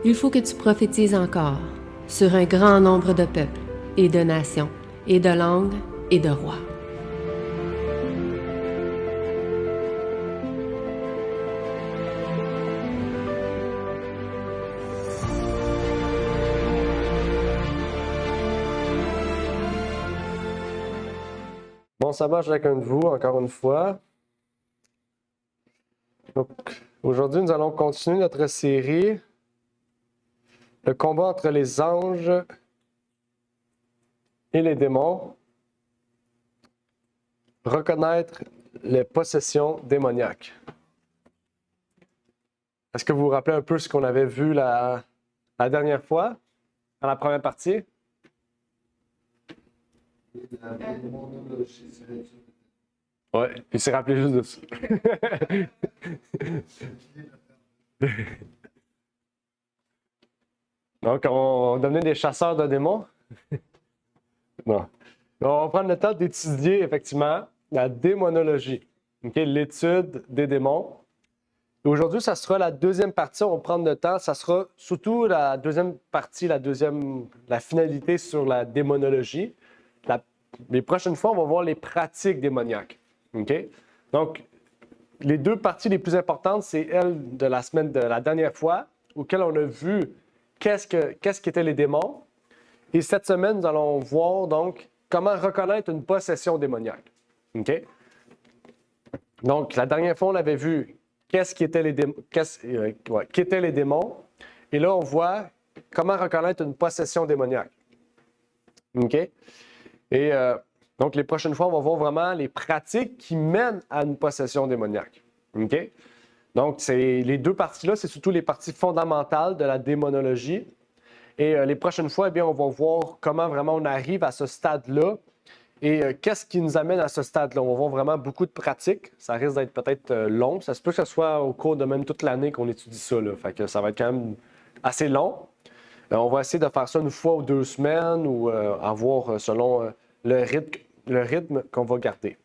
Il faut que tu prophétises encore sur un grand nombre de peuples et de nations et de langues et de rois. Bon sabbat à chacun de vous, encore une fois. Donc, aujourd'hui, nous allons continuer notre série, le combat entre les anges et les démons, reconnaître les possessions démoniaques. Est-ce que vous vous rappelez un peu ce qu'on avait vu la dernière fois, dans la première partie? Oui, il s'est rappelé juste de ça. Donc, on devenait des chasseurs de démons. Non. On va prendre le temps d'étudier, effectivement, la démonologie, okay? L'étude des démons. Et aujourd'hui, ça sera la deuxième partie. On va prendre le temps. Ça sera surtout la deuxième partie, la finalité sur la démonologie. Les prochaines fois, on va voir les pratiques démoniaques. Okay? Donc, les deux parties les plus importantes, c'est elles de la semaine de la dernière fois, auquel on a vu qu'est-ce qu'étaient les démons. Et cette semaine, nous allons voir donc comment reconnaître une possession démoniaque. Okay? Donc, la dernière fois, on avait vu qu'étaient les démons. Et là, on voit comment reconnaître une possession démoniaque. OK? Et donc, les prochaines fois, on va voir vraiment les pratiques qui mènent à une possession démoniaque. OK? Donc, les deux parties-là, c'est surtout les parties fondamentales de la démonologie. Et les prochaines fois, eh bien, on va voir comment vraiment on arrive à ce stade-là et qu'est-ce qui nous amène à ce stade-là. On va voir vraiment beaucoup de pratiques. Ça risque d'être peut-être long. Ça se peut que ce soit au cours de même toute l'année qu'on étudie ça. Là. Fait que ça va être quand même assez long. On va essayer de faire ça une fois ou 2 semaines ou en voir selon le rythme qu'on va garder.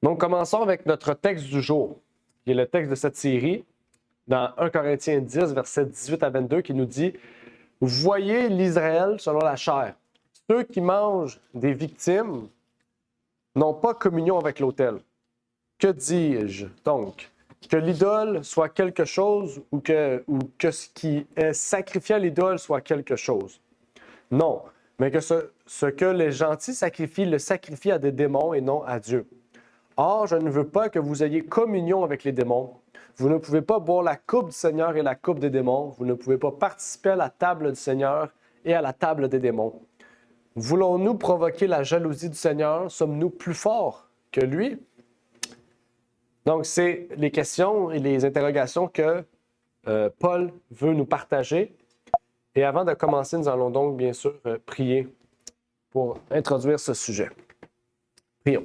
Donc, commençons avec notre texte du jour, qui est le texte de cette série, dans 1 Corinthiens 10, versets 18 à 22, qui nous dit « Voyez l'Israël selon la chair. Ceux qui mangent des victimes n'ont pas communion avec l'autel. Que dis-je donc? Que l'idole soit quelque chose ou que ce qui est sacrifié à l'idole soit quelque chose? Non, mais que ce que les gentils sacrifient, le sacrifient à des démons et non à Dieu. Or, je ne veux pas que vous ayez communion avec les démons. Vous ne pouvez pas boire la coupe du Seigneur et la coupe des démons. Vous ne pouvez pas participer à la table du Seigneur et à la table des démons. Voulons-nous provoquer la jalousie du Seigneur? Sommes-nous plus forts que lui? » Donc, c'est les questions et les interrogations que Paul veut nous partager. Et avant de commencer, nous allons donc bien sûr prier pour introduire ce sujet. Prions.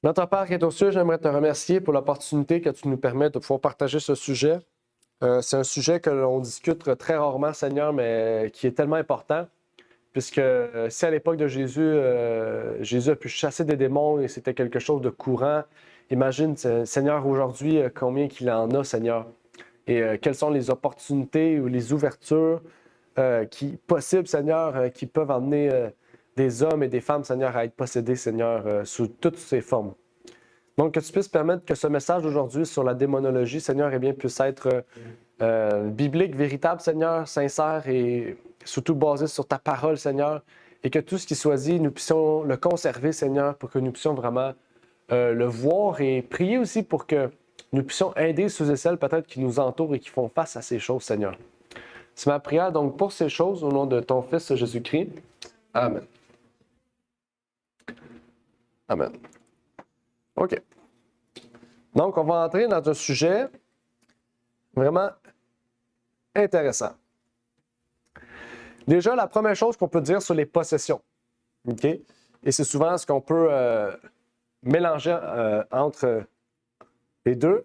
Notre Père qui est aux cieux, j'aimerais te remercier pour l'opportunité que tu nous permets de pouvoir partager ce sujet. C'est un sujet que l'on discute très rarement, Seigneur, mais qui est tellement important, puisque si à l'époque de Jésus, Jésus a pu chasser des démons et c'était quelque chose de courant, imagine, Seigneur, aujourd'hui, combien qu'il en a, Seigneur, et quelles sont les opportunités ou les ouvertures possibles, Seigneur, qui peuvent emmener des hommes et des femmes, Seigneur, à être possédés, Seigneur, sous toutes ces formes. Donc, que tu puisses permettre que ce message d'aujourd'hui sur la démonologie, Seigneur, eh bien, puisse être biblique, véritable, Seigneur, sincère et surtout basé sur ta parole, Seigneur, et que tout ce qui soit dit, nous puissions le conserver, Seigneur, pour que nous puissions vraiment le voir et prier aussi pour que nous puissions aider ceux et celles peut-être qui nous entourent et qui font face à ces choses, Seigneur. C'est ma prière donc pour ces choses au nom de ton Fils Jésus-Christ. Amen. Amen. OK. Donc, on va entrer dans un sujet vraiment intéressant. Déjà, la première chose qu'on peut dire sur les possessions, OK? Et c'est souvent ce qu'on peut mélanger entre les deux,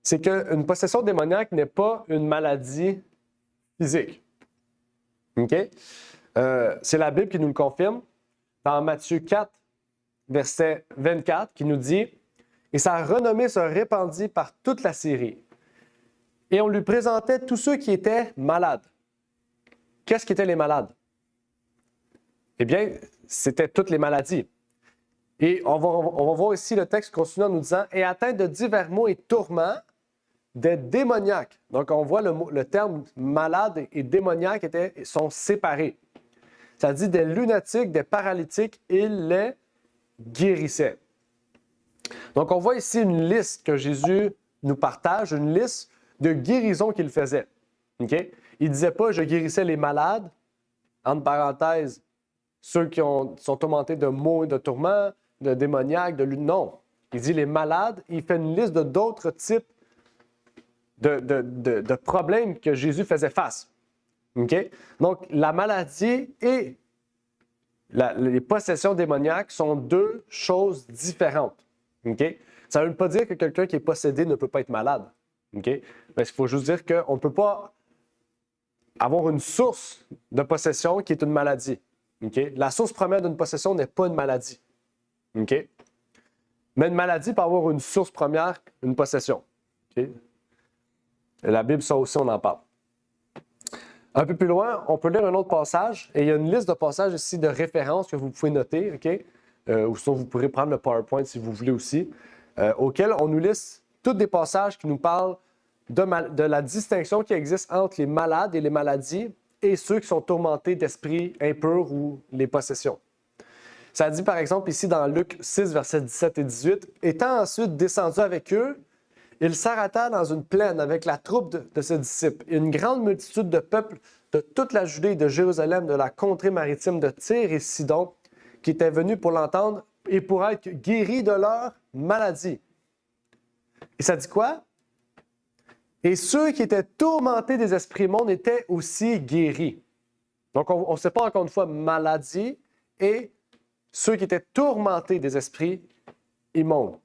c'est qu'une possession démoniaque n'est pas une maladie physique. OK? C'est la Bible qui nous le confirme dans Matthieu 4, verset 24, qui nous dit et sa renommée se répandit par toute la Syrie. Et on lui présentait tous ceux qui étaient malades. Qu'est-ce qu'étaient les malades? Eh bien, c'était toutes les maladies. Et on va voir ici le texte continue en nous disant « Et atteint de divers maux et tourments, des démoniaques. » Donc, on voit le terme « malade » et « démoniaque » sont séparés. Ça dit des lunatiques, des paralytiques, il les guérissait. Donc, on voit ici une liste que Jésus nous partage, une liste de guérisons qu'il faisait. Okay? Il ne disait pas « je guérissais les malades », entre parenthèses, ceux qui sont tourmentés de maux et de tourments, de démoniaques, non. Il dit les malades, il fait une liste d'autres types de problèmes que Jésus faisait face. Okay? Donc, la maladie et les possessions démoniaques sont deux choses différentes. Okay? Ça ne veut pas dire que quelqu'un qui est possédé ne peut pas être malade. Okay? Mais il faut juste dire qu'on ne peut pas avoir une source de possession qui est une maladie. Okay? La source première d'une possession n'est pas une maladie. Okay? Mais une maladie peut avoir une source première, une possession. Okay? Et la Bible, ça aussi, on en parle. Un peu plus loin, on peut lire un autre passage, et il y a une liste de passages ici de références que vous pouvez noter, okay? Ou sinon vous pourrez prendre le PowerPoint si vous voulez aussi, auquel on nous liste tous des passages qui nous parlent de la distinction qui existe entre les malades et les maladies et ceux qui sont tourmentés d'esprits impurs ou les possessions. Ça dit par exemple ici dans Luc 6, versets 17 et 18, « Étant ensuite descendu avec eux, il s'arrêta dans une plaine avec la troupe de ses disciples et une grande multitude de peuples de toute la Judée et de Jérusalem, de la contrée maritime de Tyr et Sidon, qui étaient venus pour l'entendre et pour être guéris de leur maladie. » Et ça dit quoi? Et ceux qui étaient tourmentés des esprits immondes étaient aussi guéris. Donc, on ne sait pas encore une fois maladie et ceux qui étaient tourmentés des esprits immondes.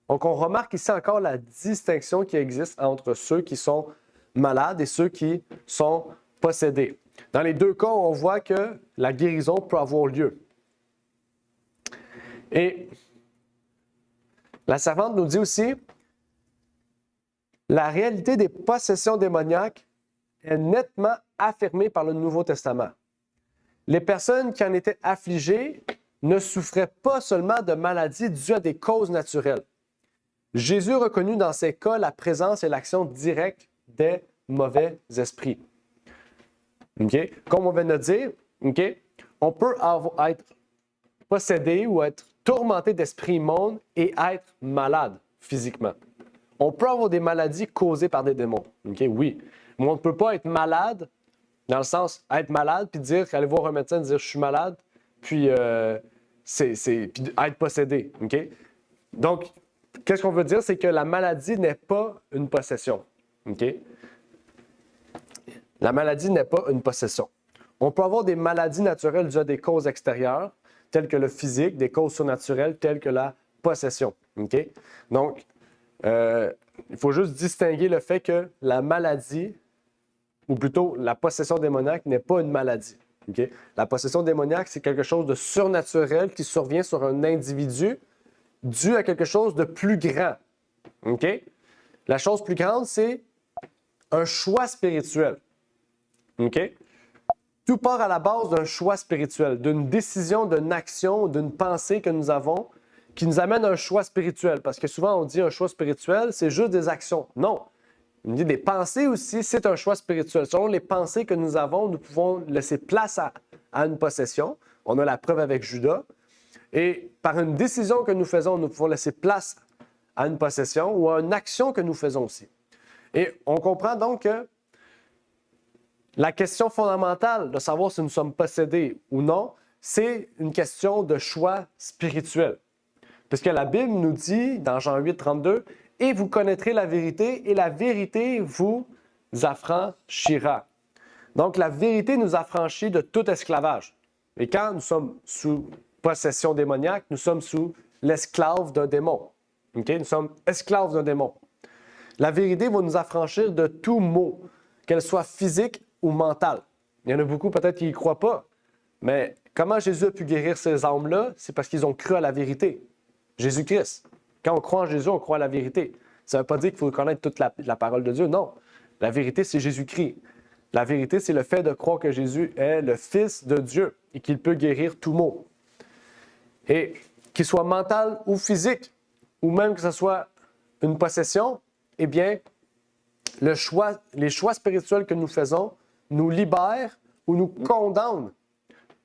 Donc, on remarque ici encore la distinction qui existe entre ceux qui sont malades et ceux qui sont possédés. Dans les deux cas, on voit que la guérison peut avoir lieu. Et la servante nous dit aussi, la réalité des possessions démoniaques est nettement affirmée par le Nouveau Testament. Les personnes qui en étaient affligées ne souffraient pas seulement de maladies dues à des causes naturelles. Jésus reconnut dans ces cas la présence et l'action directe des mauvais esprits. Okay? Comme on vient de dire, okay? On peut être possédé ou être tourmenté d'esprits immondes et être malade physiquement. On peut avoir des maladies causées par des démons. Okay? Oui. Mais on ne peut pas être malade, dans le sens être malade, puis dire, aller voir un médecin et dire je suis malade, puis, puis être possédé. Okay? Donc, qu'est-ce qu'on veut dire? C'est que la maladie n'est pas une possession. Okay? La maladie n'est pas une possession. On peut avoir des maladies naturelles dues à des causes extérieures, telles que le physique, des causes surnaturelles, telles que la possession. Okay? Donc, il faut juste distinguer le fait que la maladie, ou plutôt la possession démoniaque, n'est pas une maladie. Okay? La possession démoniaque, c'est quelque chose de surnaturel qui survient sur un individu dû à quelque chose de plus grand. Okay? La chose plus grande, c'est un choix spirituel. Okay? Tout part à la base d'un choix spirituel, d'une décision, d'une action, d'une pensée que nous avons qui nous amène à un choix spirituel. Parce que souvent, on dit un choix spirituel, c'est juste des actions. Non. On dit des pensées aussi, c'est un choix spirituel. Selon les pensées que nous avons, nous pouvons laisser place à une possession. On a la preuve avec Judas. Et par une décision que nous faisons, nous pouvons laisser place à une possession ou à une action que nous faisons aussi. Et on comprend donc que la question fondamentale de savoir si nous sommes possédés ou non, c'est une question de choix spirituel. Puisque la Bible nous dit, dans Jean 8, 32, « Et vous connaîtrez la vérité, et la vérité vous affranchira. » Donc, la vérité nous affranchit de tout esclavage. Et quand nous sommes sous possession démoniaque, nous sommes sous l'esclave d'un démon. Okay? Nous sommes esclaves d'un démon. La vérité va nous affranchir de tout mot, qu'elle soit physique ou mentale. Il y en a beaucoup peut-être qui n'y croient pas, mais comment Jésus a pu guérir ces âmes-là? C'est parce qu'ils ont cru à la vérité. Jésus-Christ. Quand on croit en Jésus, on croit à la vérité. Ça ne veut pas dire qu'il faut connaître toute la parole de Dieu, non. La vérité, c'est Jésus-Christ. La vérité, c'est le fait de croire que Jésus est le Fils de Dieu et qu'il peut guérir tout mot. Et qu'il soit mental ou physique, ou même que ce soit une possession, eh bien, les choix spirituels que nous faisons nous libèrent ou nous condamnent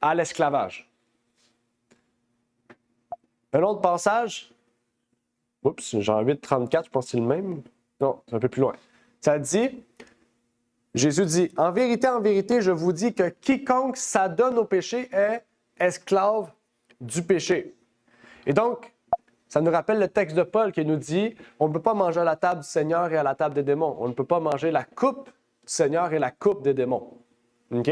à l'esclavage. Un autre passage, oups, Jean 8, 34, je pense que c'est le même. Non, c'est un peu plus loin. Ça dit, Jésus dit, en vérité, je vous dis que quiconque s'adonne au péché est esclave du péché. Et donc, ça nous rappelle le texte de Paul qui nous dit, on ne peut pas manger à la table du Seigneur et à la table des démons. On ne peut pas manger la coupe du Seigneur et la coupe des démons. OK?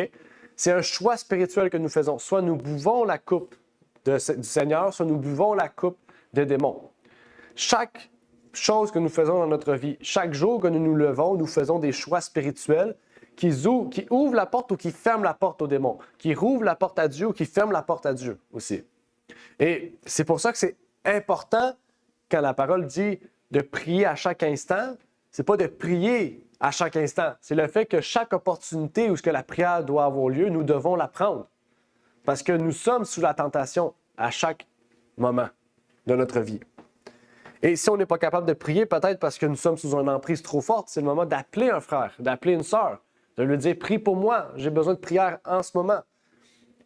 C'est un choix spirituel que nous faisons. Soit nous buvons la coupe du Seigneur, soit nous buvons la coupe des démons. Chaque chose que nous faisons dans notre vie, chaque jour que nous nous levons, nous faisons des choix spirituels qui ouvrent la porte ou qui ferment la porte aux démons, qui rouvrent la porte à Dieu ou qui ferment la porte à Dieu aussi. Et c'est pour ça que c'est important, quand la parole dit de prier à chaque instant, c'est pas de prier à chaque instant. C'est le fait que chaque opportunité où la prière doit avoir lieu, nous devons la prendre. Parce que nous sommes sous la tentation à chaque moment de notre vie. Et si on n'est pas capable de prier, peut-être parce que nous sommes sous une emprise trop forte, c'est le moment d'appeler un frère, d'appeler une sœur, de lui dire « Prie pour moi, j'ai besoin de prière en ce moment ».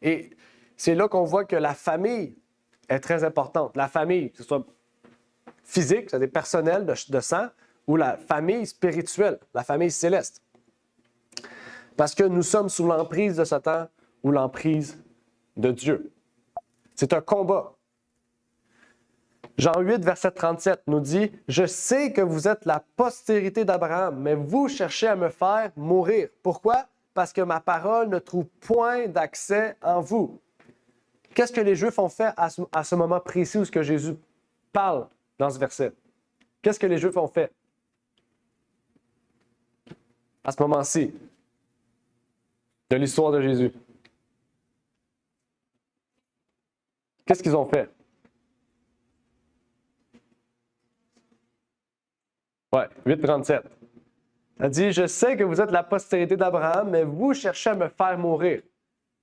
Et c'est là qu'on voit que la famille est très importante. La famille, que ce soit physique, c'est-à-dire personnelle, de sang, ou la famille spirituelle, la famille céleste. Parce que nous sommes sous l'emprise de Satan ou l'emprise de Dieu. C'est un combat. Jean 8, verset 37 nous dit « Je sais que vous êtes la postérité d'Abraham, mais vous cherchez à me faire mourir. Pourquoi? Parce que ma parole ne trouve point d'accès en vous. » Qu'est-ce que les Juifs ont fait à ce moment précis où ce que Jésus parle dans ce verset? Qu'est-ce que les Juifs ont fait à ce moment-ci de l'histoire de Jésus? Qu'est-ce qu'ils ont fait? Ouais, 8,37. Ça dit, je sais que vous êtes la postérité d'Abraham, mais vous cherchez à me faire mourir,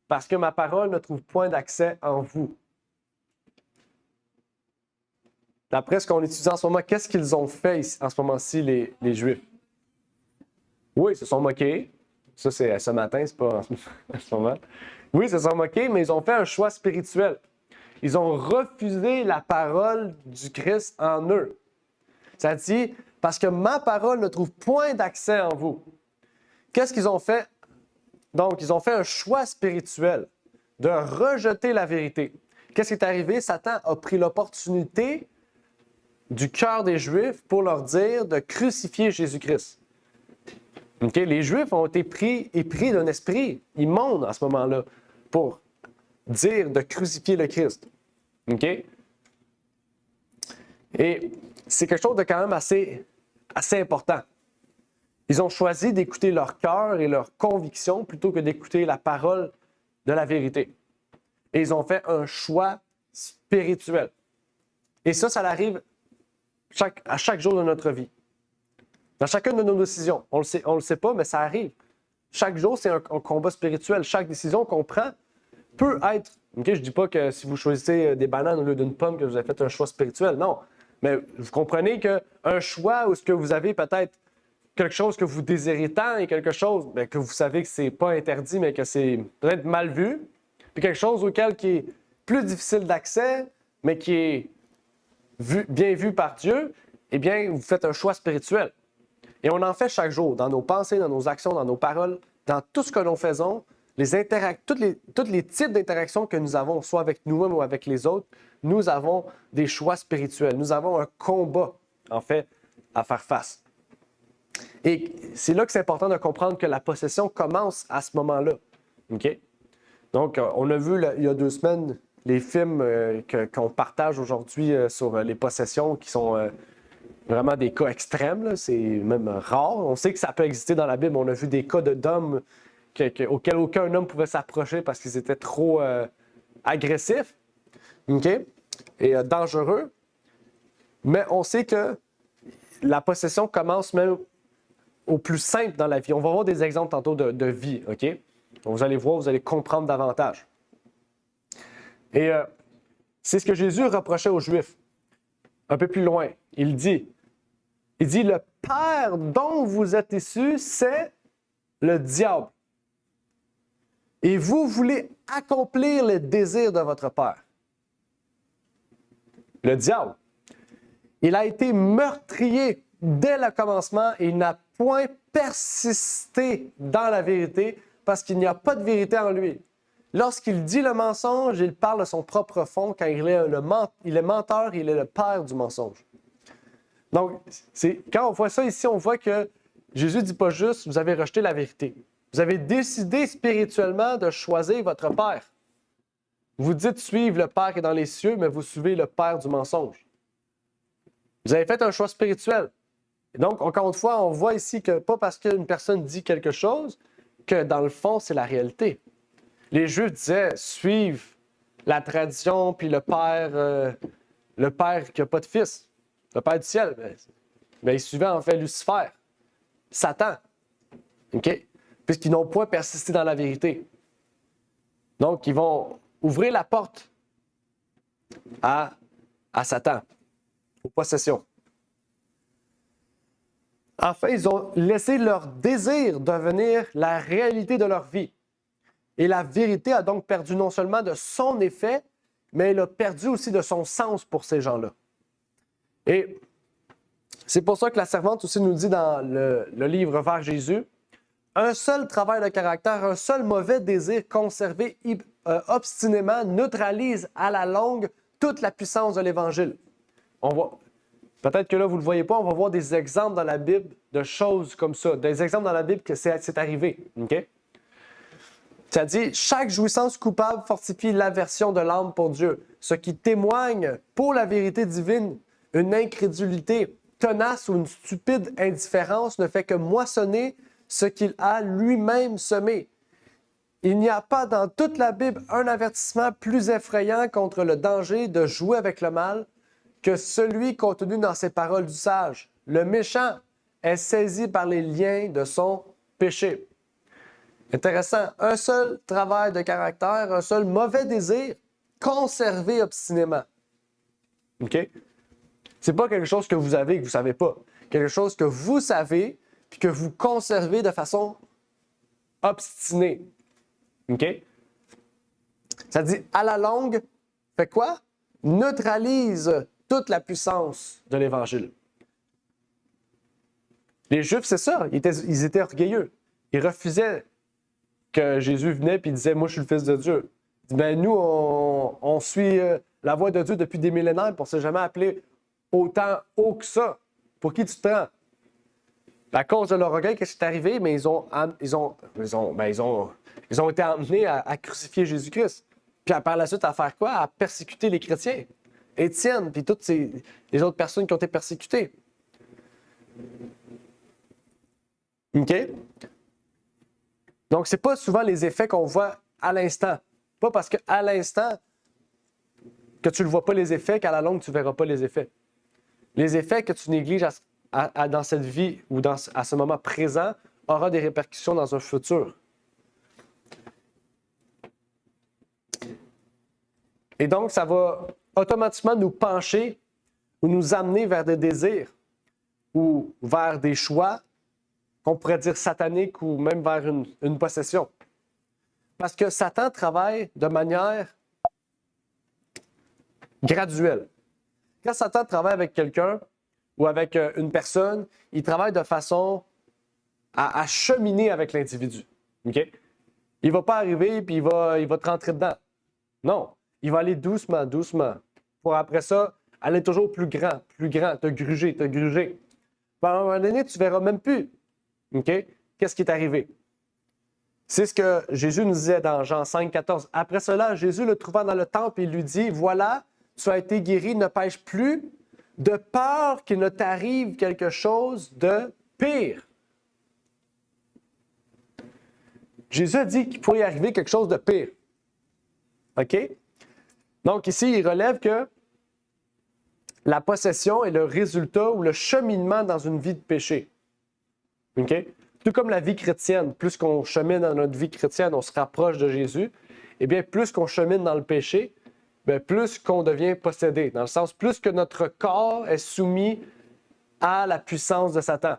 parce que ma parole ne trouve point d'accès en vous. D'après ce qu'on étudie en ce moment, qu'est-ce qu'ils ont fait en ce moment-ci, les Juifs? Oui, ils se sont moqués. Ça, c'est ce matin, c'est pas en ce moment. Oui, ils se sont moqués, mais ils ont fait un choix spirituel. Ils ont refusé la parole du Christ en eux. Ça dit, parce que ma parole ne trouve point d'accès en vous. Qu'est-ce qu'ils ont fait? Donc, ils ont fait un choix spirituel de rejeter la vérité. Qu'est-ce qui est arrivé? Satan a pris l'opportunité du cœur des Juifs pour leur dire de crucifier Jésus-Christ. Okay? Les Juifs ont été pris d'un esprit immonde à ce moment-là pour dire de crucifier le Christ. Okay? Et c'est quelque chose de quand même assez important. Ils ont choisi d'écouter leur cœur et leur conviction plutôt que d'écouter la parole de la vérité. Et ils ont fait un choix spirituel. Et ça arrive à chaque jour de notre vie. Dans chacune de nos décisions. On le sait pas, mais ça arrive. Chaque jour, c'est un combat spirituel. Chaque décision qu'on prend peut être... Okay, je ne dis pas que si vous choisissez des bananes au lieu d'une pomme, que vous avez fait un choix spirituel. Non. Mais vous comprenez qu'un choix où ce que vous avez peut-être quelque chose que vous désirez tant et quelque chose que vous savez que c'est pas interdit, mais que c'est peut-être mal vu, puis quelque chose auquel qui est plus difficile d'accès, mais qui est bien vu par Dieu, eh bien, vous faites un choix spirituel. Et on en fait chaque jour, dans nos pensées, dans nos actions, dans nos paroles, dans tout ce que nous faisons, tous les types d'interactions que nous avons, soit avec nous-mêmes ou avec les autres, nous avons des choix spirituels. Nous avons un combat, en fait, à faire face. Et c'est là que c'est important de comprendre que la possession commence à ce moment-là. OK? Donc, on a vu il y a 2 semaines les films qu'on partage aujourd'hui sur les possessions qui sont vraiment des cas extrêmes. Là. C'est même rare. On sait que ça peut exister dans la Bible. On a vu des cas d'hommes auxquels aucun homme pouvait s'approcher parce qu'ils étaient trop agressifs, okay? Et dangereux. Mais on sait que la possession commence même au plus simple dans la vie. On va voir des exemples tantôt de vie, OK? Donc, vous allez voir, vous allez comprendre davantage. Et c'est ce que Jésus reprochait aux Juifs. Un peu plus loin, il dit, le père dont vous êtes issus, c'est le diable. Et vous voulez accomplir les désirs de votre père. Le diable. Il a été meurtrier dès le commencement et il n'a point persisté dans la vérité parce qu'il n'y a pas de vérité en lui. Lorsqu'il dit le mensonge, il parle de son propre fond car il est menteur, il est le père du mensonge. Donc, quand on voit ça ici, on voit que Jésus ne dit pas juste « vous avez rejeté la vérité ». Vous avez décidé spirituellement de choisir votre père. Vous dites suivre le Père qui est dans les cieux, mais vous suivez le père du mensonge. Vous avez fait un choix spirituel. Et donc, encore une fois, on voit ici que pas parce qu'une personne dit quelque chose que dans le fond, c'est la réalité. Les Juifs disaient suivre la tradition, puis le père qui n'a pas de fils, le père du ciel. Mais ils suivaient en fait Lucifer, Satan. OK? Puisqu'ils n'ont pas persisté dans la vérité. Donc, ils vont ouvrir la porte à Satan, aux possessions. Enfin, ils ont laissé leur désir devenir la réalité de leur vie. Et la vérité a donc perdu non seulement de son effet, mais elle a perdu aussi de son sens pour ces gens-là. Et c'est pour ça que la servante aussi nous dit dans le livre Vers Jésus, un seul travail de caractère, un seul mauvais désir conservé obstinément neutralise à la longue toute la puissance de l'Évangile. Peut-être que là, vous ne le voyez pas, on va voir des exemples dans la Bible de choses comme ça, des exemples dans la Bible que c'est arrivé. OK? Ça dit, chaque jouissance coupable fortifie l'aversion de l'âme pour Dieu, ce qui témoigne pour la vérité divine, une incrédulité tenace ou une stupide indifférence ne fait que moissonner ce qu'il a lui-même semé. Il n'y a pas dans toute la Bible un avertissement plus effrayant contre le danger de jouer avec le mal que celui contenu dans ces paroles du sage. Le méchant est saisi par les liens de son péché. Intéressant. Un seul travail de caractère, un seul mauvais désir, conservé obstinément. OK? C'est pas quelque chose que vous avez et que vous ne savez pas. Quelque chose que vous savez puis que vous conservez de façon obstinée. OK? Ça dit, à la longue, fait quoi? Neutralise toute la puissance de l'Évangile. Les Juifs, c'est ça. Ils étaient orgueilleux. Ils refusaient que Jésus venait et disait « Moi, je suis le Fils de Dieu ». Ben, nous, on suit la voie de Dieu depuis des millénaires et on ne s'est jamais appelé autant haut que ça. Pour qui tu te prends? À cause de leur orgueil, qu'est-ce qui est arrivé? Mais ils ont été emmenés à crucifier Jésus-Christ. Puis par la suite, à faire quoi? À persécuter les chrétiens. Étienne, puis toutes les autres personnes qui ont été persécutées. OK? Donc, ce n'est pas souvent les effets qu'on voit à l'instant. Pas parce qu'à l'instant que tu ne vois pas les effets, qu'à la longue, tu ne verras pas les effets. Les effets que tu négliges dans cette vie ou à ce moment présent aura des répercussions dans un futur. Et donc, ça va automatiquement nous pencher ou nous amener vers des désirs ou vers des choix qu'on pourrait dire sataniques ou même vers une possession. Parce que Satan travaille de manière graduelle. Quand Satan travaille avec quelqu'un ou avec une personne, il travaille de façon à cheminer avec l'individu. Okay? Il ne va pas arriver et il va te rentrer dedans. Non, il va aller doucement, doucement. Pour après ça, aller toujours plus grand, te gruger. Puis à un moment donné, tu ne verras même plus. Okay? Qu'est-ce qui est arrivé? C'est ce que Jésus nous disait dans Jean 5, 14. Après cela, Jésus le trouva dans le temple et lui dit, « Voilà, tu as été guéri, ne pêche plus, de peur qu'il ne t'arrive quelque chose de pire. » Jésus a dit qu'il pourrait y arriver quelque chose de pire. OK? Donc ici, il relève que la possession est le résultat ou le cheminement dans une vie de péché. OK? Tout comme la vie chrétienne, plus qu'on chemine dans notre vie chrétienne, on se rapproche de Jésus, eh bien, plus qu'on chemine dans le péché, bien, plus qu'on devient possédé. Dans le sens, plus que notre corps est soumis à la puissance de Satan.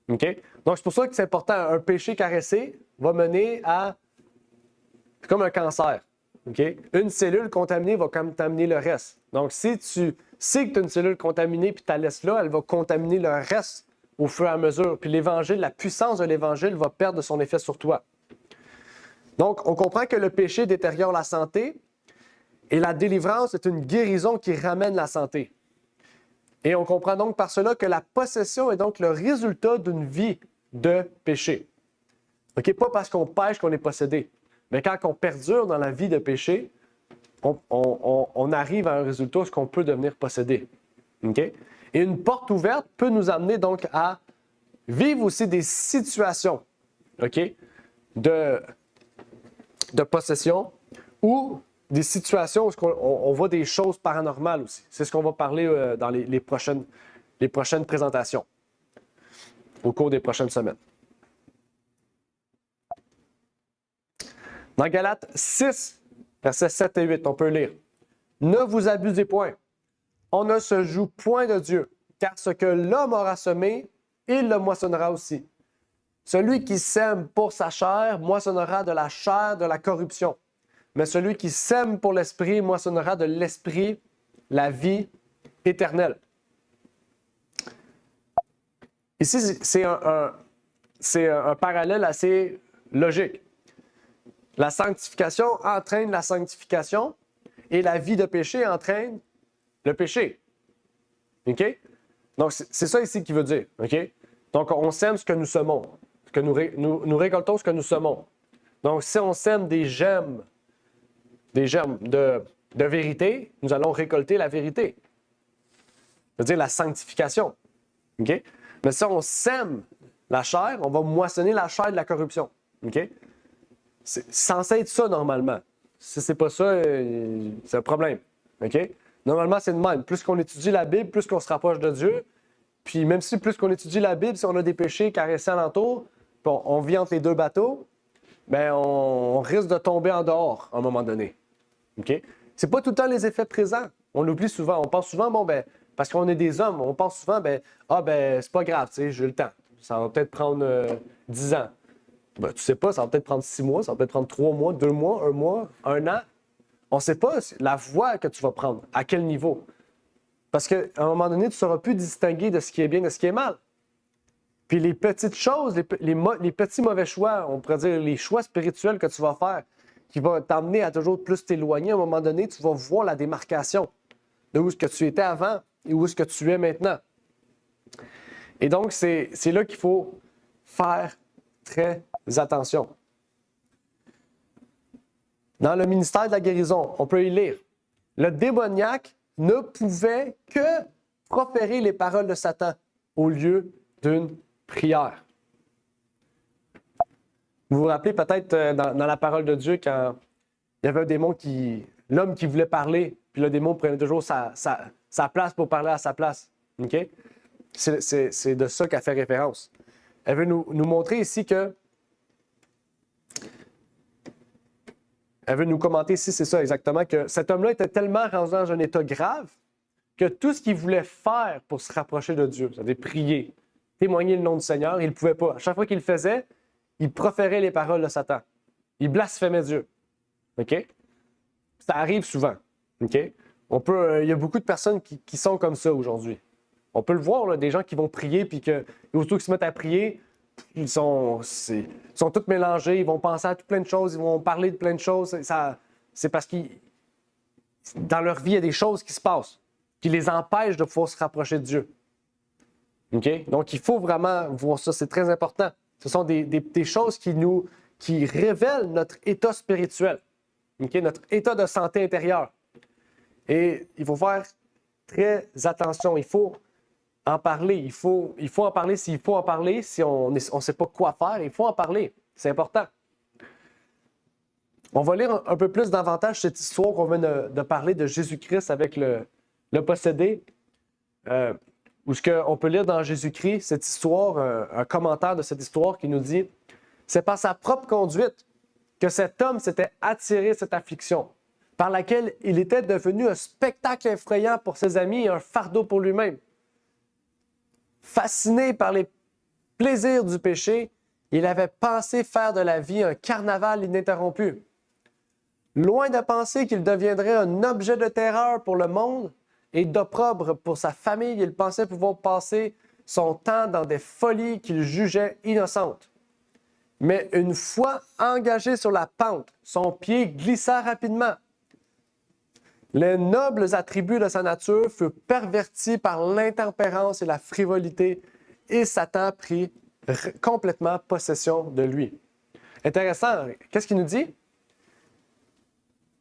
OK? Donc, c'est pour ça que c'est important. Un péché caressé va mener à... C'est comme un cancer. OK? Une cellule contaminée va contaminer le reste. Donc, si tu sais que tu as une cellule contaminée puis tu la laisses là, elle va contaminer le reste au fur et à mesure. Puis l'Évangile, la puissance de l'Évangile va perdre son effet sur toi. Donc, on comprend que le péché détériore la santé et la délivrance est une guérison qui ramène la santé. Et on comprend donc par cela que la possession est donc le résultat d'une vie de péché. OK? Pas parce qu'on pêche qu'on est possédé, mais quand on perdure dans la vie de péché, on arrive à un résultat où on peut devenir possédé. OK? Et une porte ouverte peut nous amener donc à vivre aussi des situations, OK, de possession ou des situations où on voit des choses paranormales aussi. C'est ce qu'on va parler dans les prochaines présentations au cours des prochaines semaines. Dans Galates 6, versets 7 et 8, on peut lire « Ne vous abusez point, on ne se joue point de Dieu, car ce que l'homme aura semé, il le moissonnera aussi. Celui qui sème pour sa chair moissonnera de la chair de la corruption, mais celui qui sème pour l'esprit moissonnera de l'esprit la vie éternelle. » Ici, c'est un parallèle assez logique. La sanctification entraîne la sanctification et la vie de péché entraîne le péché. OK? Donc, c'est ça ici qu'il veut dire. OK? Donc, on sème ce que nous semons. Nous récoltons ce que nous semons. Donc, si on sème des germes de vérité, nous allons récolter la vérité. C'est-à-dire la sanctification. OK? Mais si on sème la chair, on va moissonner la chair de la corruption. OK? C'est censé être ça normalement. Si c'est pas ça, c'est un problème. OK? Normalement, c'est de même. Plus qu'on étudie la Bible, plus qu'on se rapproche de Dieu. Puis même si plus qu'on étudie la Bible, si on a des péchés caressés alentour, puis on vit entre les deux bateaux, bien, on risque de tomber en dehors à un moment donné. OK? C'est pas tout le temps les effets présents. On l'oublie souvent. On pense souvent, parce qu'on est des hommes, on pense souvent, c'est pas grave, tu sais, j'ai le temps. Ça va peut-être prendre 10 ans. Ben, tu sais pas, ça va peut-être prendre 6 mois, ça va peut-être prendre 3 mois, 2 mois, 1 mois, 1 an. On ne sait pas la voie que tu vas prendre, à quel niveau. Parce qu'à un moment donné, tu ne sauras plus distinguer de ce qui est bien et de ce qui est mal. Puis les petites choses, les petits mauvais choix, on pourrait dire les choix spirituels que tu vas faire, qui vont t'amener à toujours plus t'éloigner, à un moment donné, tu vas voir la démarcation de où est-ce que tu étais avant et où est-ce que tu es maintenant. Et donc, c'est là qu'il faut faire très attention. Dans le ministère de la guérison, on peut y lire « Le démoniaque ne pouvait que proférer les paroles de Satan au lieu d'une prière. » Vous vous rappelez peut-être dans la parole de Dieu quand il y avait un démon l'homme qui voulait parler, puis le démon prenait toujours sa place pour parler à sa place. Okay? C'est de ça qu'elle fait référence. Elle veut nous montrer ici que elle veut nous commenter ici, c'est ça exactement, que cet homme-là était tellement rendu dans un état grave que tout ce qu'il voulait faire pour se rapprocher de Dieu, c'est-à-dire prier, témoigner le nom du Seigneur, il ne pouvait pas. À chaque fois qu'il le faisait, il proférait les paroles de Satan. Il blasphémait Dieu. OK? Ça arrive souvent. OK? Il y a beaucoup de personnes qui sont comme ça aujourd'hui. On peut le voir, là, des gens qui vont prier, puis aussitôt qu'ils se mettent à prier, ils sont tous mélangés, ils vont penser à tout plein de choses, ils vont parler de plein de choses. C'est parce que dans leur vie, il y a des choses qui se passent, qui les empêchent de pouvoir se rapprocher de Dieu. Okay? Donc, il faut vraiment voir ça, c'est très important. Ce sont des choses qui révèlent notre état spirituel, okay? Notre état de santé intérieure. Et il faut faire très attention, il faut en parler. Il faut en parler s'il faut en parler. Si on ne sait pas quoi faire, il faut en parler. C'est important. On va lire un peu plus davantage cette histoire qu'on vient de parler de Jésus-Christ avec le l'a possédé, ou ce qu'on peut lire dans Jésus-Christ, cette histoire, un commentaire de cette histoire qui nous dit « C'est par sa propre conduite que cet homme s'était attiré cette affliction, par laquelle il était devenu un spectacle effrayant pour ses amis et un fardeau pour lui-même. Fasciné par les plaisirs du péché, il avait pensé faire de la vie un carnaval ininterrompu. Loin de penser qu'il deviendrait un objet de terreur pour le monde et d'opprobre pour sa famille, il pensait pouvoir passer son temps dans des folies qu'il jugeait innocentes. Mais une fois engagé sur la pente, son pied glissa rapidement. Les nobles attributs de sa nature furent pervertis par l'intempérance et la frivolité, et Satan prit complètement possession de lui. Intéressant, qu'est-ce qu'il nous dit?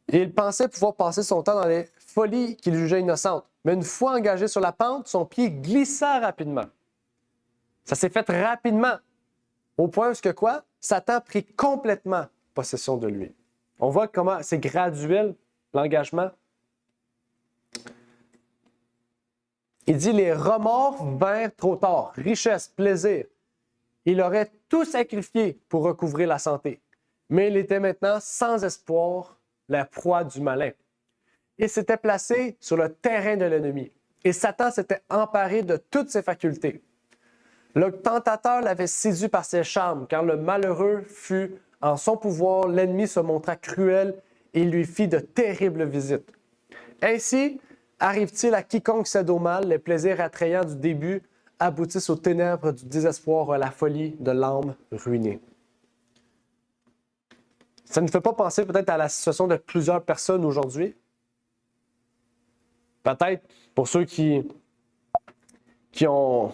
Il pensait pouvoir passer son temps dans les folies qu'il jugeait innocentes. Mais une fois engagé sur la pente, son pied glissa rapidement. Ça s'est fait rapidement. Au point où quoi? Satan prit complètement possession de lui. On voit comment c'est graduel, l'engagement. Il dit, les remords vinrent trop tard. Richesse, plaisir. Il aurait tout sacrifié pour recouvrer la santé. Mais il était maintenant sans espoir, la proie du malin. Il s'était placé sur le terrain de l'ennemi. Et Satan s'était emparé de toutes ses facultés. Le tentateur l'avait séduit par ses charmes, car le malheureux fut en son pouvoir, l'ennemi se montra cruel et lui fit de terribles visites. Ainsi arrive-t-il à quiconque cède au mal, les plaisirs attrayants du début aboutissent aux ténèbres du désespoir, à la folie de l'âme ruinée. Ça ne fait pas penser peut-être à la situation de plusieurs personnes aujourd'hui? Peut-être pour ceux qui font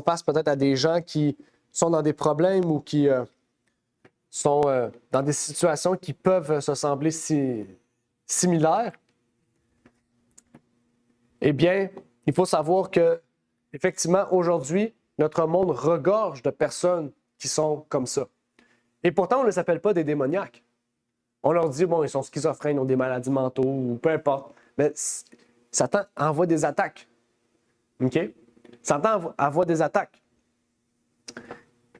face peut-être à des gens qui sont dans des problèmes ou qui sont dans des situations qui peuvent se sembler similaires. Eh bien, il faut savoir que, effectivement, aujourd'hui, notre monde regorge de personnes qui sont comme ça. Et pourtant, on ne les appelle pas des démoniaques. On leur dit, bon, ils sont schizophrènes, ils ont des maladies mentaux, ou peu importe. Mais Satan envoie des attaques. OK? Satan envoie des attaques.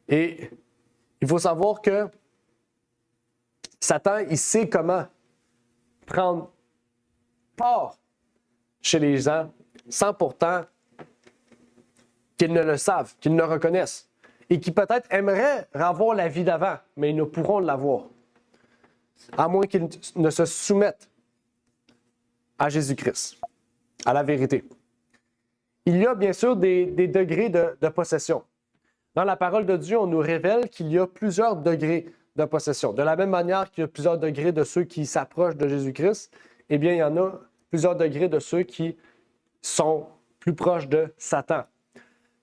Et il faut savoir que Satan, il sait comment prendre part chez les gens sans pourtant qu'ils ne le savent, qu'ils ne le reconnaissent. Et qui peut-être aimeraient avoir la vie d'avant, mais ils ne pourront l'avoir. À moins qu'ils ne se soumettent à Jésus-Christ, à la vérité. Il y a bien sûr des degrés de possession. Dans la parole de Dieu, on nous révèle qu'il y a plusieurs degrés de possession. De la même manière qu'il y a plusieurs degrés de ceux qui s'approchent de Jésus-Christ, eh bien, il y en a plusieurs degrés de ceux qui sont plus proches de Satan.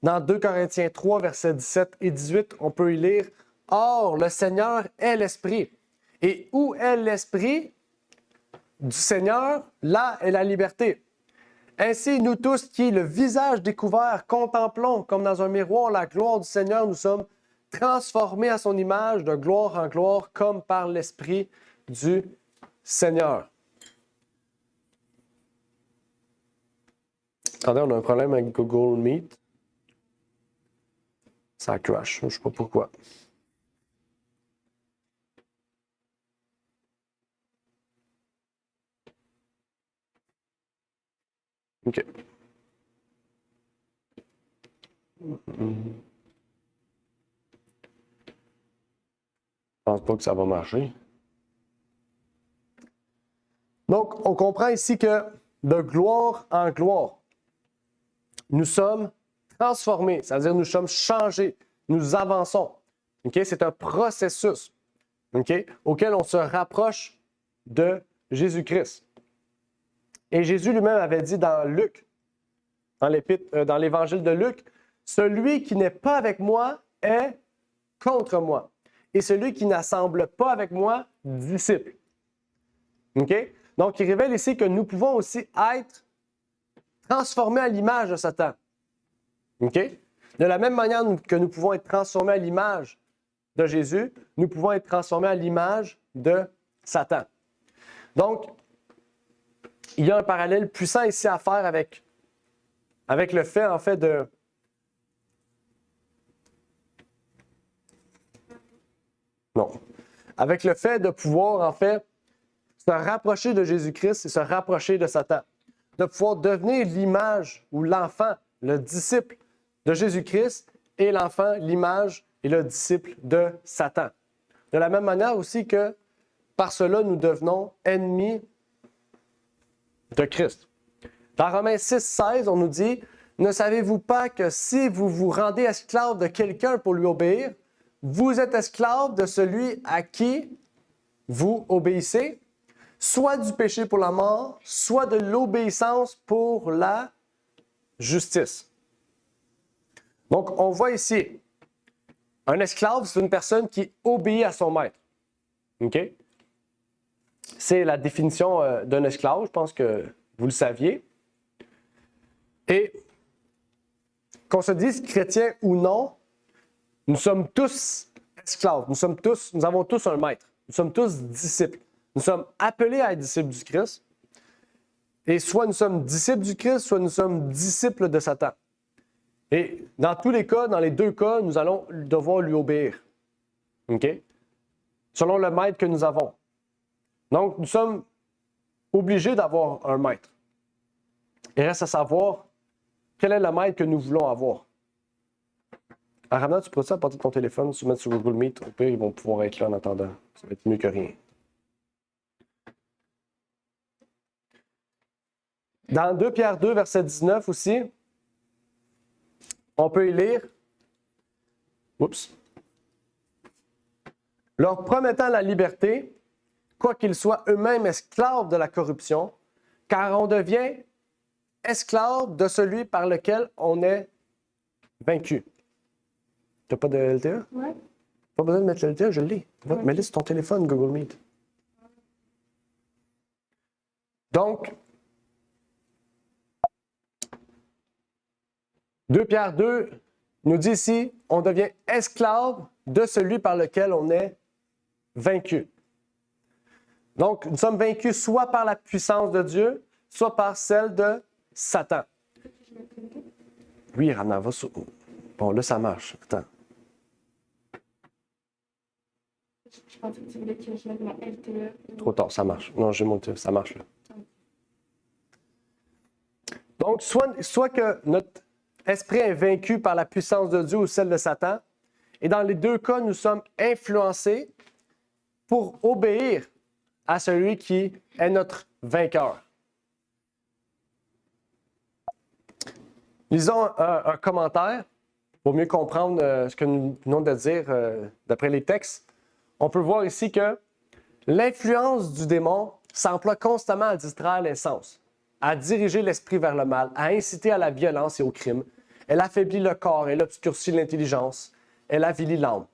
Dans 2 Corinthiens 3, versets 17 et 18, on peut y lire « Or, le Seigneur est l'Esprit. Et où est l'Esprit du Seigneur, là est la liberté. Ainsi, nous tous qui, le visage découvert, contemplons comme dans un miroir la gloire du Seigneur, nous sommes transformés à son image de gloire en gloire comme par l'Esprit du Seigneur. » Attendez, on a un problème avec Google Meet. Ça crash, je ne sais pas pourquoi. OK. Je pense pas que ça va marcher. Donc, on comprend ici que de gloire en gloire, nous sommes transformés, c'est-à-dire nous sommes changés, nous avançons. Okay? C'est un processus auquel on se rapproche de Jésus-Christ. Et Jésus lui-même avait dit dans Luc, dans l'évangile de Luc, « Celui qui n'est pas avec moi est contre moi. Et celui qui n'assemble pas avec moi, disciple. » Okay? Donc, il révèle ici que nous pouvons aussi être transformés à l'image de Satan. Okay? De la même manière que nous pouvons être transformés à l'image de Jésus, nous pouvons être transformés à l'image de Satan. Donc, il y a un parallèle puissant ici à faire avec le fait, en fait, de... Non. Avec le fait de pouvoir, en fait, se rapprocher de Jésus-Christ et se rapprocher de Satan. De pouvoir devenir l'image ou l'enfant, le disciple de Jésus-Christ et l'enfant, l'image et le disciple de Satan. De la même manière aussi que par cela, nous devenons ennemis de Christ. Dans Romains 6, 16, on nous dit « Ne savez-vous pas que si vous vous rendez esclave de quelqu'un pour lui obéir, vous êtes esclave de celui à qui vous obéissez, soit du péché pour la mort, soit de l'obéissance pour la justice. » Donc, on voit ici, un esclave, c'est une personne qui obéit à son maître. OK? C'est la définition d'un esclave, je pense que vous le saviez. Et qu'on se dise chrétien ou non, nous sommes tous esclaves, nous avons tous un maître, nous sommes tous disciples. Nous sommes appelés à être disciples du Christ. Et soit nous sommes disciples du Christ, soit nous sommes disciples de Satan. Et dans tous les cas, dans les deux cas, nous allons devoir lui obéir. OK? Selon le maître que nous avons. Donc, nous sommes obligés d'avoir un maître. Il reste à savoir quel est le maître que nous voulons avoir. Aramna, tu pourrais apporter ton téléphone, se mettre sur Google Meet. Au pire, ils vont pouvoir être là en attendant. Ça va être mieux que rien. Dans 2 Pierre 2, verset 19 aussi, on peut y lire, leur promettant la liberté, quoiqu'ils soient eux-mêmes esclaves de la corruption, car on devient esclave de celui par lequel on est vaincu. Tu n'as pas de LTA? Ouais. Pas besoin de mettre le LTA, je l'ai. Mets-le sur ton téléphone, Google Meet. Donc, 2 Pierre 2 nous dit ici, on devient esclave de celui par lequel on est vaincu. Donc, nous sommes vaincus soit par la puissance de Dieu, soit par celle de Satan. Oui, Rana, va sur... Bon, là, ça marche. Attends. Je pensais que tu voulais que je mette ma LTE. Trop tard, ça marche. Non, j'ai monté, ça marche là. Donc, soit que notre esprit est vaincu par la puissance de Dieu ou celle de Satan, et dans les deux cas, nous sommes influencés pour obéir à celui qui est notre vainqueur. Lisons un commentaire pour mieux comprendre ce que nous venons de dire d'après les textes. On peut voir ici que l'influence du démon s'emploie constamment à distraire les sens, à diriger l'esprit vers le mal, à inciter à la violence et au crime. Elle affaiblit le corps, elle obscurcit l'intelligence, elle avilit l'âme.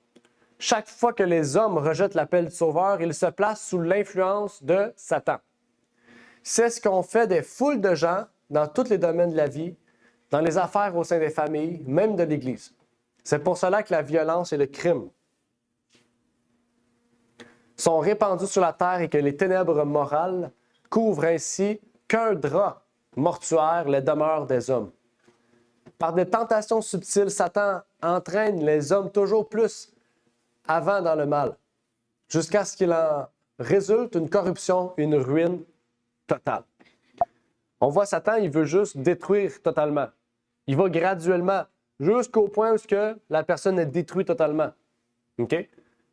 Chaque fois que les hommes rejettent l'appel du Sauveur, ils se placent sous l'influence de Satan. C'est ce qu'on fait des foules de gens dans tous les domaines de la vie, dans les affaires au sein des familles, même de l'Église. C'est pour cela que la violence et le crime sont répandus sur la terre et que les ténèbres morales couvrent ainsi qu'un drap mortuaire les demeures des hommes. Par des tentations subtiles, Satan entraîne les hommes toujours plus avant dans le mal, jusqu'à ce qu'il en résulte une corruption, une ruine totale. On voit Satan, il veut juste détruire totalement. Il va graduellement, jusqu'au point où la personne est détruite totalement. OK?